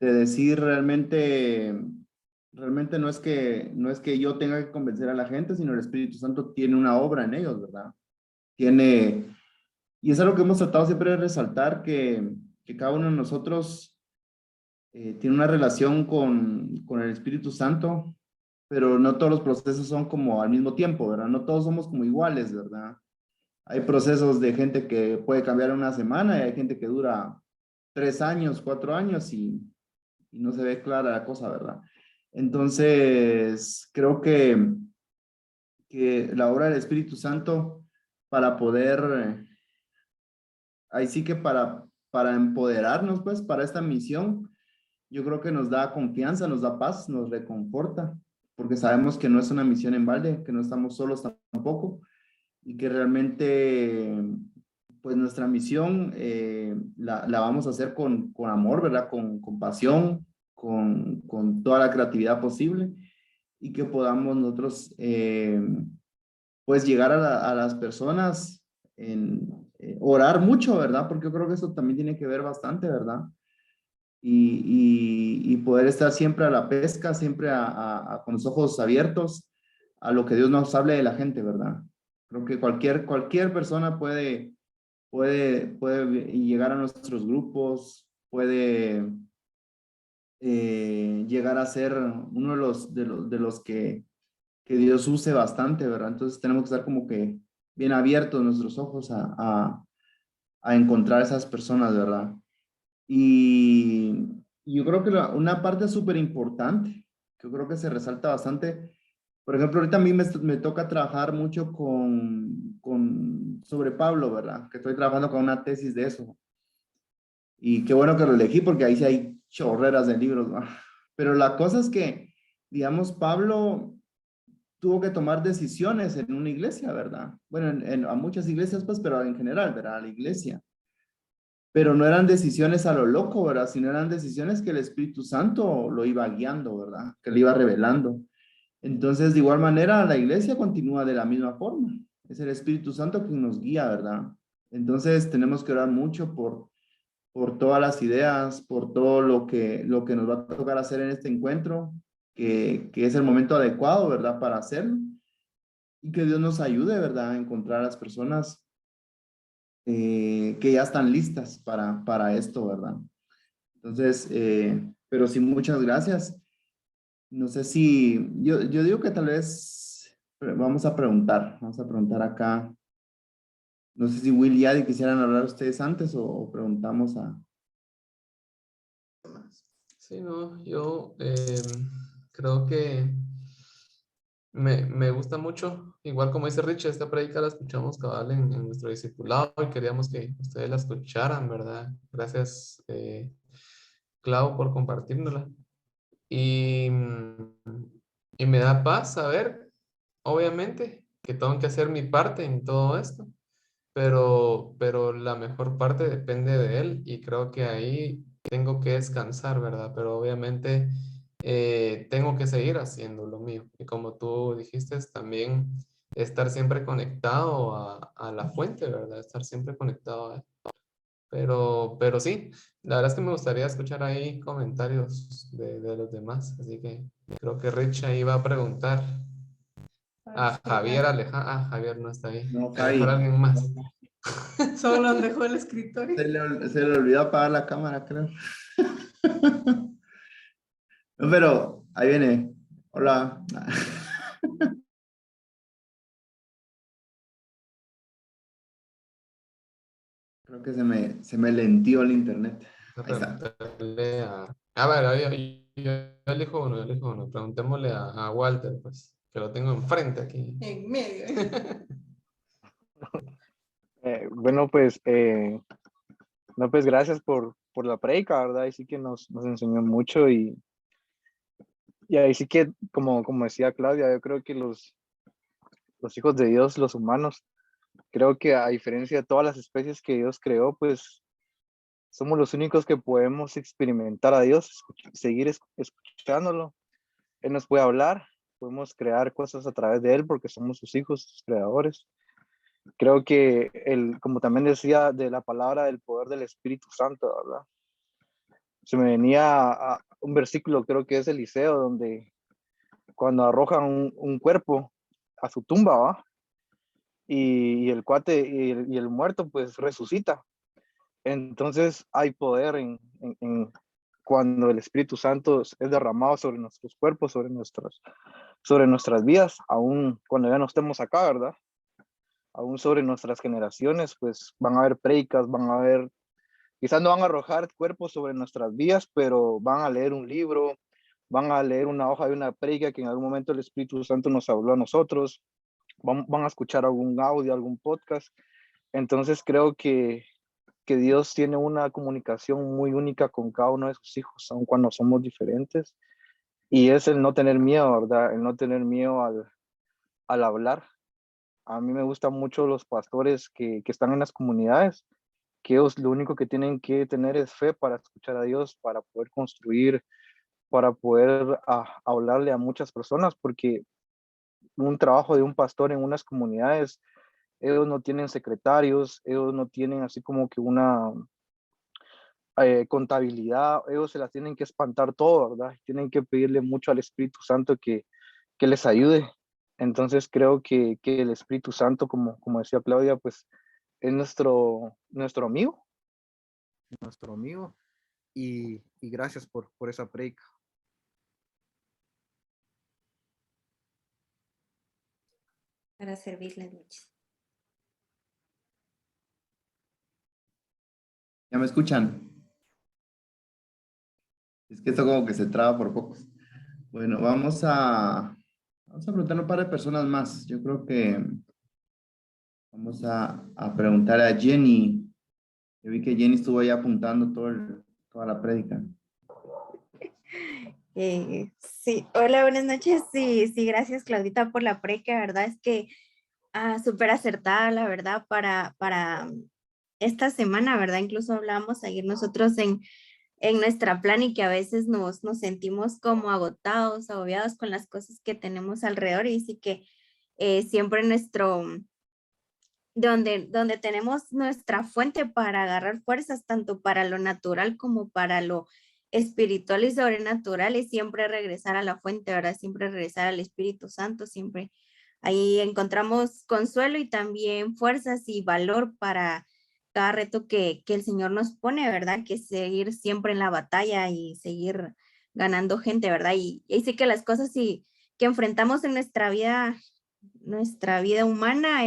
de decir realmente no es que yo tenga que convencer a la gente, sino el Espíritu Santo tiene una obra en ellos, ¿verdad? Y es algo que hemos tratado siempre de resaltar, que cada uno de nosotros tiene una relación con el Espíritu Santo, pero no todos los procesos son como al mismo tiempo, ¿verdad? No todos somos como iguales, ¿verdad? Hay procesos de gente que puede cambiar en una semana y hay gente que dura 3 años, 4 años y no se ve clara la cosa, ¿verdad? Entonces, creo que la obra del Espíritu Santo para poder, ahí sí que para empoderarnos, pues, para esta misión, yo creo que nos da confianza, nos da paz, nos reconforta, porque sabemos que no es una misión en balde, que no estamos solos tampoco, y que realmente, pues, nuestra misión la vamos a hacer con amor, ¿verdad? Con pasión, con toda la creatividad posible, y que podamos nosotros, pues, llegar a las personas orar mucho, ¿verdad? Porque yo creo que eso también tiene que ver bastante, ¿verdad? Y poder estar siempre a la pesca, siempre con los ojos abiertos a lo que Dios nos hable de la gente, ¿verdad? Creo que cualquier persona puede llegar a nuestros grupos, puede llegar a ser uno de los que Dios use bastante, ¿verdad? Entonces tenemos que estar como que bien abiertos nuestros ojos a encontrar esas personas, ¿verdad? Y yo creo que una parte súper importante, que yo creo que se resalta bastante, por ejemplo, ahorita a mí me toca trabajar mucho sobre Pablo, ¿verdad? Que estoy trabajando con una tesis de eso. Y qué bueno que lo elegí porque ahí sí hay chorreras de libros, ¿no? Pero la cosa es que, digamos, Pablo tuvo que tomar decisiones en una iglesia, ¿verdad? Bueno, a muchas iglesias, pues, pero en general, ¿verdad? La iglesia. Pero no eran decisiones a lo loco, ¿verdad? Sino eran decisiones que el Espíritu Santo lo iba guiando, ¿verdad? Que le iba revelando. Entonces, de igual manera, la iglesia continúa de la misma forma. Es el Espíritu Santo quien nos guía, ¿verdad? Entonces, tenemos que orar mucho por todas las ideas, por todo lo que nos va a tocar hacer en este encuentro, que es el momento adecuado, ¿verdad? Para hacerlo. Y que Dios nos ayude, ¿verdad? A encontrar a las personas que ya están listas para esto, ¿verdad? Entonces, pero sí, muchas gracias. No sé si, yo digo que tal vez vamos a preguntar acá. No sé si Will y Adi quisieran hablar ustedes antes o preguntamos a... Sí, no, yo creo que me gusta mucho, igual como dice Rich, esta prédica la escuchamos cabal en nuestro discipulado y queríamos que ustedes la escucharan, ¿verdad? Gracias, Clau, por compartirnosla. Y, y me da paz saber, obviamente, que tengo que hacer mi parte en todo esto, pero la mejor parte depende de él y creo que ahí tengo que descansar, ¿verdad? Pero obviamente tengo que seguir haciendo lo mío. Y como tú dijiste, también estar siempre conectado a la fuente, ¿verdad? Estar siempre conectado a él. Pero sí, la verdad es que me gustaría escuchar ahí comentarios de los demás. Así que creo que Rich ahí va a preguntar a Javier Alejandro. Ah, Javier no está ahí. No, A lo mejor Javi, alguien más. Solo nos dejó el escritorio. se le olvidó apagar la cámara, creo. No, pero ahí viene. Hola. Creo que se me lentió el internet. Ahí está. Preguntarle a ver, yo elijo uno. Preguntémosle a Walter, pues, que lo tengo enfrente aquí. En medio. Bueno, pues, no, pues gracias por la prédica, ¿verdad? Y sí que nos enseñó mucho y ahí sí que, como decía Claudia, yo creo que los hijos de Dios, los humanos, creo que a diferencia de todas las especies que Dios creó, pues somos los únicos que podemos experimentar a Dios, seguir escuchándolo. Él nos puede hablar, podemos crear cosas a través de Él porque somos sus hijos, sus creadores. Creo que, como también decía, de la palabra del poder del Espíritu Santo, ¿verdad? Se me venía a un versículo, creo que es Eliseo, donde cuando arrojan un cuerpo a su tumba, ¿va? Y el cuate y el muerto pues resucita. Entonces hay poder en cuando el Espíritu Santo es derramado sobre nuestros cuerpos, sobre nuestras vidas, aún cuando ya no estemos acá, ¿verdad? aún sobre nuestras generaciones, pues van a haber prédicas, van a haber, quizás no van a arrojar cuerpos sobre nuestras vidas, pero van a leer un libro, van a leer una hoja de una prédica que en algún momento el Espíritu Santo nos habló a nosotros, van a escuchar algún audio, algún podcast. Entonces creo que Dios tiene una comunicación muy única con cada uno de sus hijos, aun cuando somos diferentes. Y es el no tener miedo, ¿verdad? El no tener miedo al hablar. A mí me gustan mucho los pastores que están en las comunidades, que ellos lo único que tienen que tener es fe para escuchar a Dios, para poder construir, para poder hablarle a muchas personas, porque un trabajo de un pastor en unas comunidades, ellos no tienen secretarios, ellos no tienen así como que una contabilidad, ellos se las tienen que espantar todo, ¿verdad? Tienen que pedirle mucho al Espíritu Santo que les ayude. Entonces creo que el Espíritu Santo, como decía Claudia, pues es nuestro amigo. Nuestro amigo. Y gracias por esa prédica. Para servirles mucho. ¿Ya me escuchan? Es que esto como que se traba por pocos. Bueno, vamos a preguntar a un par de personas más. Yo creo que vamos a preguntar a Jenny. Yo vi que Jenny estuvo ahí apuntando toda la prédica. Sí, hola, buenas noches. Sí, sí, gracias Claudita por la prédica. La verdad es que súper acertada, la verdad, para esta semana, ¿verdad? Incluso hablábamos ayer nosotros en nuestra plan y que a veces nos sentimos como agotados, agobiados con las cosas que tenemos alrededor y sí que siempre donde tenemos nuestra fuente para agarrar fuerzas, tanto para lo natural como para lo espiritual y sobrenatural, y siempre regresar a la fuente, ¿verdad? Siempre regresar al Espíritu Santo, siempre ahí encontramos consuelo y también fuerzas y valor para cada reto que el Señor nos pone, ¿verdad? Que seguir siempre en la batalla y seguir ganando gente, ¿verdad? Y sí que las cosas que enfrentamos en nuestra vida humana,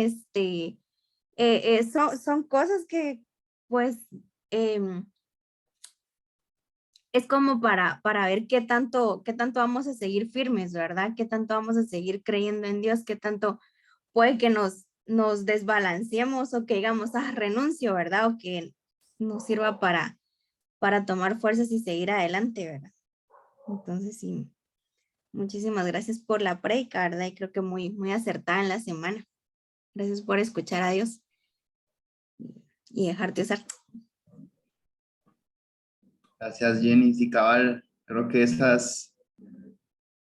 son cosas que pues es como para ver qué tanto vamos a seguir firmes, ¿verdad? Qué tanto vamos a seguir creyendo en Dios, qué tanto puede que nos desbalanceemos o que digamos, renuncio, ¿verdad? O que nos sirva para tomar fuerzas y seguir adelante, ¿verdad? Entonces, sí, muchísimas gracias por la prédica, ¿verdad? Y creo que muy acertada en la semana. Gracias por escuchar a Dios y dejarte usar. Gracias, Jenny. Sí, cabal. Creo que esas...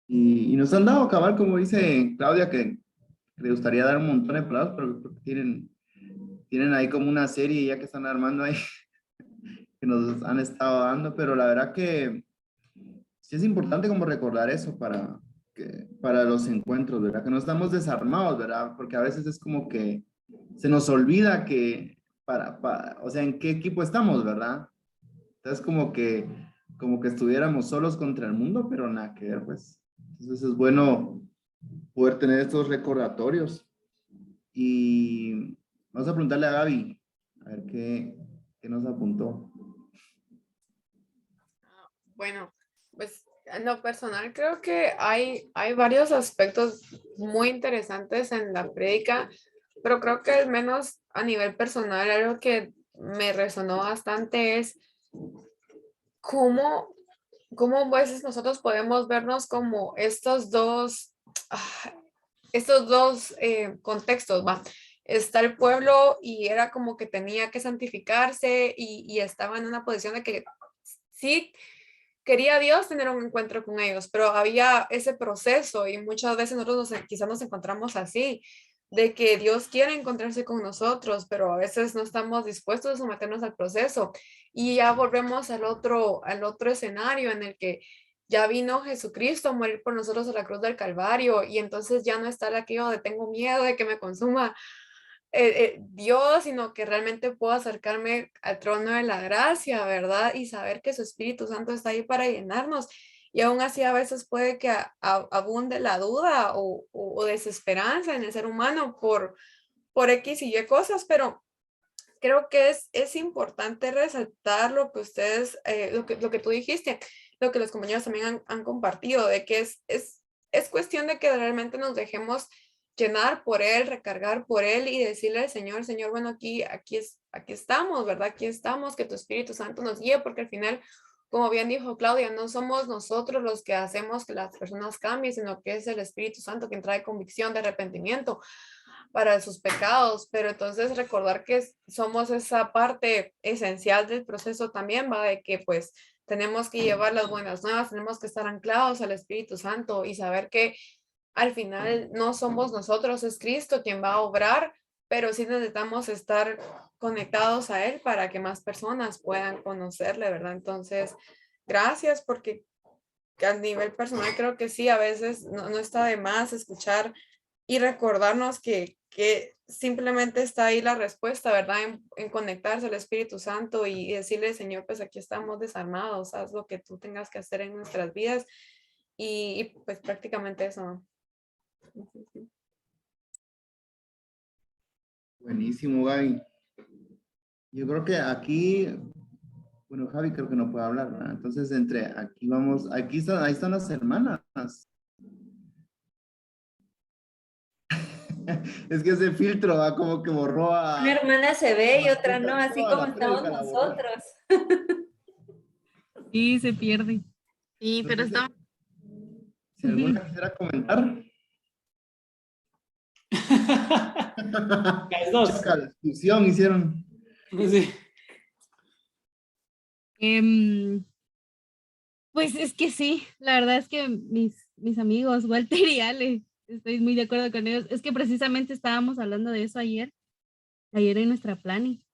Y nos han dado cabal, como dice Claudia, que le gustaría dar un montón de palabras, pero creo que tienen ahí como una serie ya que están armando ahí, que nos han estado dando, pero la verdad que sí es importante como recordar eso para los encuentros, ¿verdad? Que no estamos desarmados, ¿verdad? Porque a veces es como que se nos olvida que o sea, en qué equipo estamos, ¿verdad? Entonces como que estuviéramos solos contra el mundo, pero nada que ver, pues. Entonces es bueno poder tener estos recordatorios. Y vamos a preguntarle a Gaby, a ver qué nos apuntó. Bueno, pues en lo personal creo que hay varios aspectos muy interesantes en la prédica, pero creo que al menos a nivel personal algo que me resonó bastante es cómo a veces nosotros podemos vernos como estos dos contextos, ¿va? Está el pueblo y era como que tenía que santificarse y estaba en una posición de que sí quería Dios tener un encuentro con ellos, pero había ese proceso y muchas veces nosotros quizás nos encontramos así, de que Dios quiere encontrarse con nosotros, pero a veces no estamos dispuestos a someternos al proceso. Y ya volvemos al otro escenario en el que ya vino Jesucristo a morir por nosotros a la cruz del Calvario y entonces ya no está aquello de tengo miedo de que me consuma Dios, sino que realmente puedo acercarme al trono de la gracia, ¿verdad? Y saber que su Espíritu Santo está ahí para llenarnos. Y aún así a veces puede que abunde la duda o desesperanza en el ser humano por X y Y cosas, pero creo que es importante resaltar lo que ustedes, lo que tú dijiste, lo que los compañeros también han compartido, de que es cuestión de que realmente nos dejemos llenar por Él, recargar por Él y decirle al Señor, Señor, bueno, aquí estamos, ¿verdad? Aquí estamos, que tu Espíritu Santo nos guíe, porque al final, como bien dijo Claudia, no somos nosotros los que hacemos que las personas cambien, sino que es el Espíritu Santo quien trae convicción de arrepentimiento para sus pecados, pero entonces recordar que somos esa parte esencial del proceso también, va, de que pues tenemos que llevar las buenas nuevas, tenemos que estar anclados al Espíritu Santo y saber que al final no somos nosotros, es Cristo quien va a obrar, pero sí necesitamos estar conectados a Él para que más personas puedan conocerle, ¿verdad? Entonces, gracias porque a nivel personal creo que sí, a veces no está de más escuchar y recordarnos que simplemente está ahí la respuesta, ¿verdad? En conectarse al Espíritu Santo y decirle, Señor, pues aquí estamos desarmados, haz lo que tú tengas que hacer en nuestras vidas y pues prácticamente eso. Buenísimo, Gaby. Yo creo que aquí, bueno, Javi creo que no puede hablar, ¿verdad? Entonces, entre aquí vamos, ahí están las hermanas. Es que ese filtro va como que borró a... Una hermana se ve y otra no, toda así la como estamos prédica la borró. nosotros. Sí, se pierde. Sí, pero Entonces, está... si alguna quisiera comentar. Las dos. Chaca, la discusión hicieron. Sí. Pues es que sí, la verdad es que mis amigos, Walter y Ale, estoy muy de acuerdo con ellos. Es que precisamente estábamos hablando de eso ayer en nuestra planning.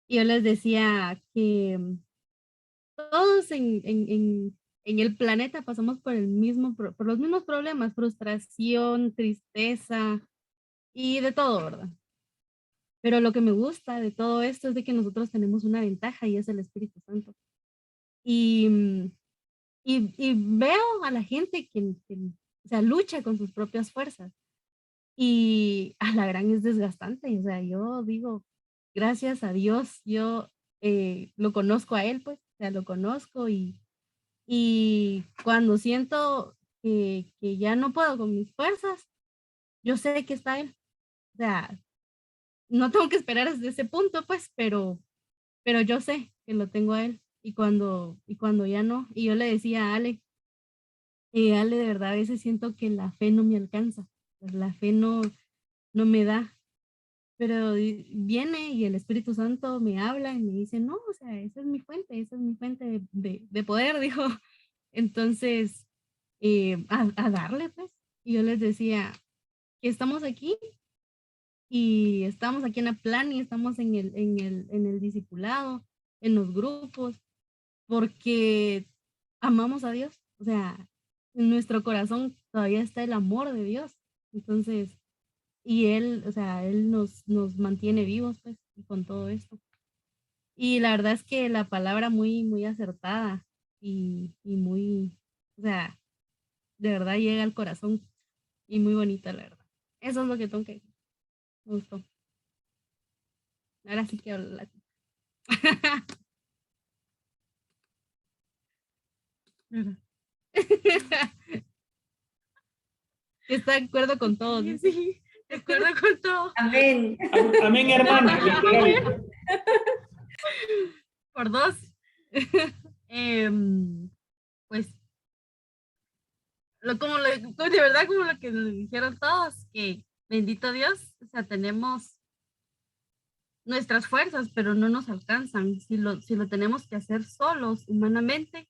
Y yo les decía que todos en el planeta pasamos por por los mismos problemas, frustración, tristeza y de todo, ¿verdad? Pero lo que me gusta de todo esto es de que nosotros tenemos una ventaja y es el Espíritu Santo. Y veo a la gente que o sea, lucha con sus propias fuerzas y a la gran es desgastante. O sea, yo digo, gracias a Dios, yo lo conozco a él, pues, o sea, lo conozco y cuando siento que ya no puedo con mis fuerzas, yo sé que está él. O sea, no tengo que esperar hasta ese punto, pues, pero yo sé que lo tengo a él. Y cuando ya no, y yo le decía a Ale, Ale, de verdad, a veces siento que la fe no me alcanza, pues, la fe no me da, pero viene y el Espíritu Santo me habla y me dice, no, o sea, esa es mi fuente de poder, dijo. Entonces, a darle, pues. Y yo les decía que estamos aquí y estamos aquí en la plan y estamos en el discipulado, en los grupos, porque amamos a Dios. O sea, en nuestro corazón todavía está el amor de Dios. Entonces, y Él, o sea, Él nos mantiene vivos, pues, y con todo esto. Y la verdad es que la palabra muy, muy acertada y muy, o sea, de verdad llega al corazón y muy bonita, la verdad. Eso es lo que tengo que decir. Me gustó. Ahora sí que hablo la Está de acuerdo con todos. Sí, de acuerdo con todo. Amén. Amén, hermana. Literal. Por dos. Pues, pues, de verdad, como lo que nos dijeron todos, que bendito Dios, o sea, tenemos nuestras fuerzas, pero no nos alcanzan. Si lo tenemos que hacer solos, humanamente,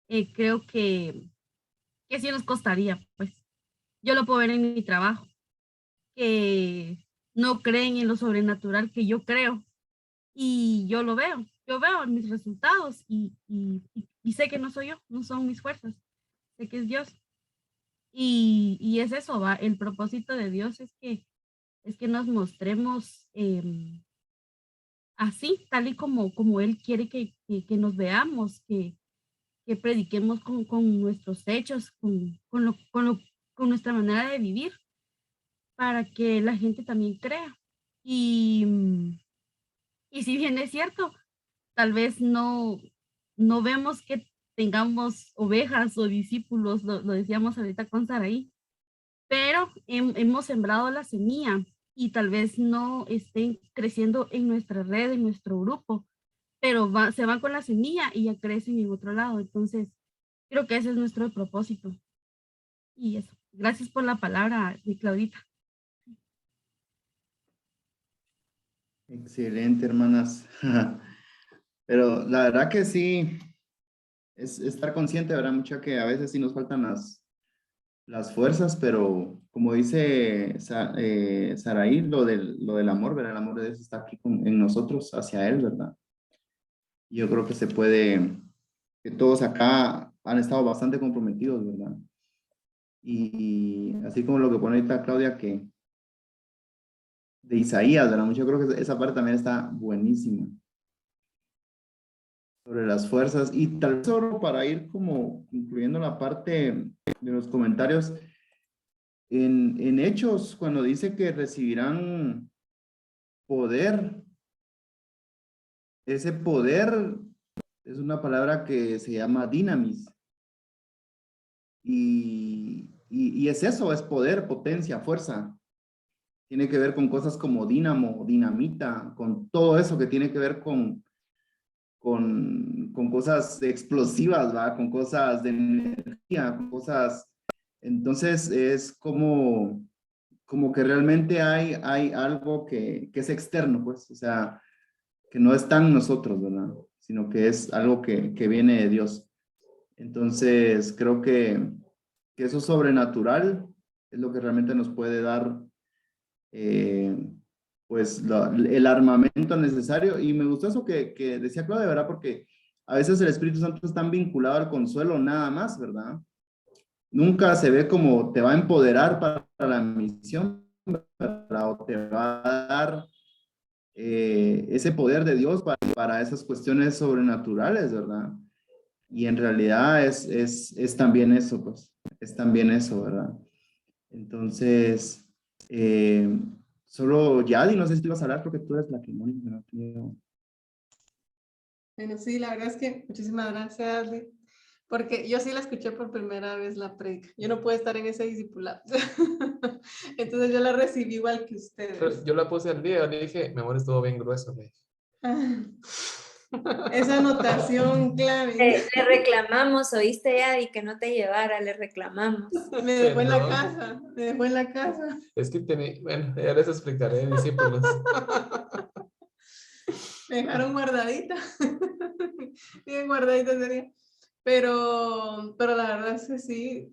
creo que sí nos costaría, pues. Yo lo puedo ver en mi trabajo, que no creen en lo sobrenatural que yo creo. Y yo lo veo, yo veo mis resultados y sé que no soy yo, no son mis fuerzas, sé que es Dios. Y es eso, va, el propósito de Dios es que nos mostremos así, tal y como Él quiere que nos veamos, que prediquemos con nuestros hechos, con nuestra manera de vivir, para que la gente también crea. Y si bien es cierto, tal vez no vemos que tengamos ovejas o discípulos, lo decíamos ahorita con Saraí, pero hemos sembrado la semilla y tal vez no estén creciendo en nuestra red, en nuestro grupo, pero se van con la semilla y ya crecen en otro lado. Entonces, creo que ese es nuestro propósito. Y eso. Gracias por la palabra, mi Claudita. Excelente, hermanas. Pero la verdad que sí, es estar consciente, ¿verdad? Mucha que a veces sí nos faltan las fuerzas, pero como dice Saraí, lo del amor, ¿verdad? El amor de Dios está aquí en nosotros, hacia Él, ¿verdad? Yo creo que se puede, que todos acá han estado bastante comprometidos, ¿verdad? Y así como lo que pone ahorita Claudia, que de Isaías, ¿verdad? Yo creo que esa parte también está buenísima. Sobre las fuerzas. Y tal vez solo para ir como incluyendo la parte de los comentarios, en Hechos, cuando dice que recibirán poder, ese poder es una palabra que se llama dinamis. Y es eso, es poder, potencia, fuerza. Tiene que ver con cosas como dínamo, dinamita, con todo eso que tiene que ver con cosas explosivas, ¿va? Con cosas de energía, con cosas. Entonces es como que realmente hay algo que es externo, pues, o sea, que no está en nosotros, ¿verdad? Sino que es algo que viene de Dios. Entonces creo que eso sobrenatural es lo que realmente nos puede dar pues el armamento necesario. Y me gustó eso que decía Claudia, ¿verdad? Porque a veces el Espíritu Santo está vinculado al consuelo nada más, ¿verdad? Nunca se ve como te va a empoderar para la misión, ¿verdad? O te va a dar ese poder de Dios para esas cuestiones sobrenaturales, ¿verdad? Y en realidad es también eso, pues, es también eso, ¿verdad? Entonces, solo Yadi, no sé si tú ibas a hablar porque tú eres la que no. Bueno, sí, la verdad es que muchísimas gracias, Lee, porque yo sí la escuché por primera vez la predica. Yo no puedo estar en ese discipulado. Entonces yo la recibí igual que ustedes. Pero yo la puse al día, le dije, mi amor, estuvo bien grueso. Esa anotación clave. Le reclamamos, oíste, Adi, que no te llevara, le reclamamos. Me dejó en la Perdón. casa, me dejó en la casa. Es que tenía, bueno, ya les explicaré, discípulos. Me dejaron guardadita. Bien guardadita sería. Pero la verdad es que sí.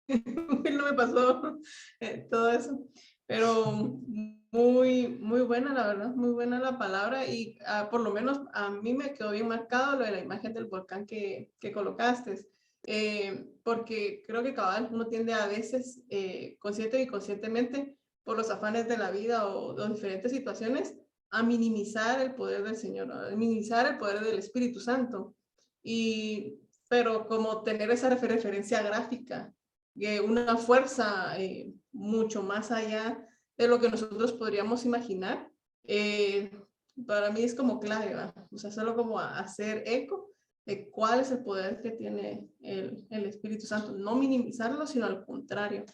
No me pasó todo eso. Pero muy buena, la verdad. Muy buena la palabra. Y por lo menos a mí me quedó bien marcado lo de la imagen del volcán que colocaste. Porque creo que cabal uno tiende a veces, consciente y inconscientemente, por los afanes de la vida o diferentes situaciones, a minimizar el poder del Señor, a minimizar el poder del Espíritu Santo. Pero como tener esa referencia gráfica, una fuerza mucho más allá de lo que nosotros podríamos imaginar, para mí es como clave, ¿va? O sea, solo como hacer eco de cuál es el poder que tiene el Espíritu Santo. No minimizarlo, sino al contrario,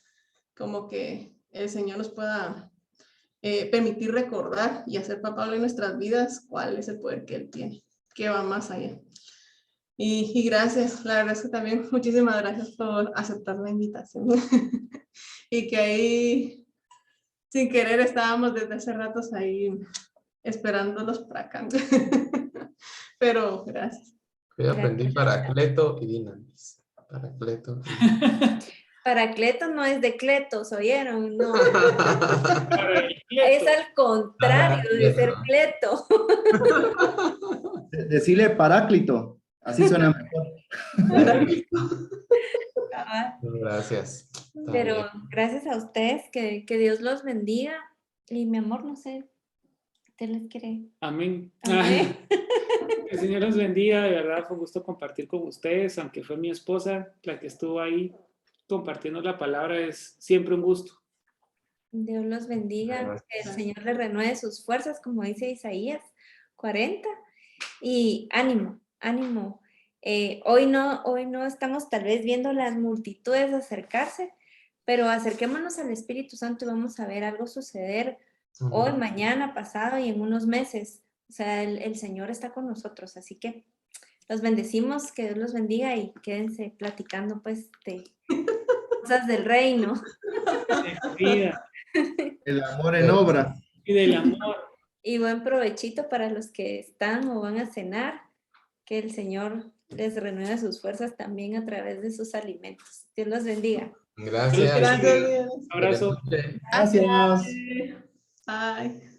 como que el Señor nos pueda permitir recordar y hacer palpable en nuestras vidas cuál es el poder que Él tiene, que va más allá. Y gracias, la verdad es que también muchísimas gracias por aceptar la invitación. Y que ahí, sin querer, estábamos desde hace ratos ahí esperándolos para acá. Pero gracias. Yo aprendí Paracleto y Dinamis. Paracleto. Paracleto no es de cletos, ¿oyeron? No. Es al contrario de ser cleto. Decirle Paráclito, así suena mejor. Gracias. Pero gracias a ustedes, que Dios los bendiga. Y mi amor, no sé, ¿usted les quiere? Amén. Amén. El Señor los bendiga, de verdad fue un gusto compartir con ustedes, aunque fue mi esposa la que estuvo ahí compartiendo la palabra, es siempre un gusto. Dios los bendiga, Gracias. que el Señor le renueve sus fuerzas, como dice Isaías 40. Y ánimo, ánimo. Hoy no estamos tal vez viendo las multitudes acercarse, pero acerquémonos al Espíritu Santo y vamos a ver algo suceder hoy, mañana, pasado y en unos meses. O sea, el Señor está con nosotros, así que los bendecimos, que Dios los bendiga y quédense platicando pues de cosas del reino. De la vida El amor en obra. y del amor. Y buen provechito para los que están o van a cenar, que el Señor les renueve sus fuerzas también a través de sus alimentos. Dios los bendiga. Gracias. Gracias, Dios. Abrazo. Gracias. Bye.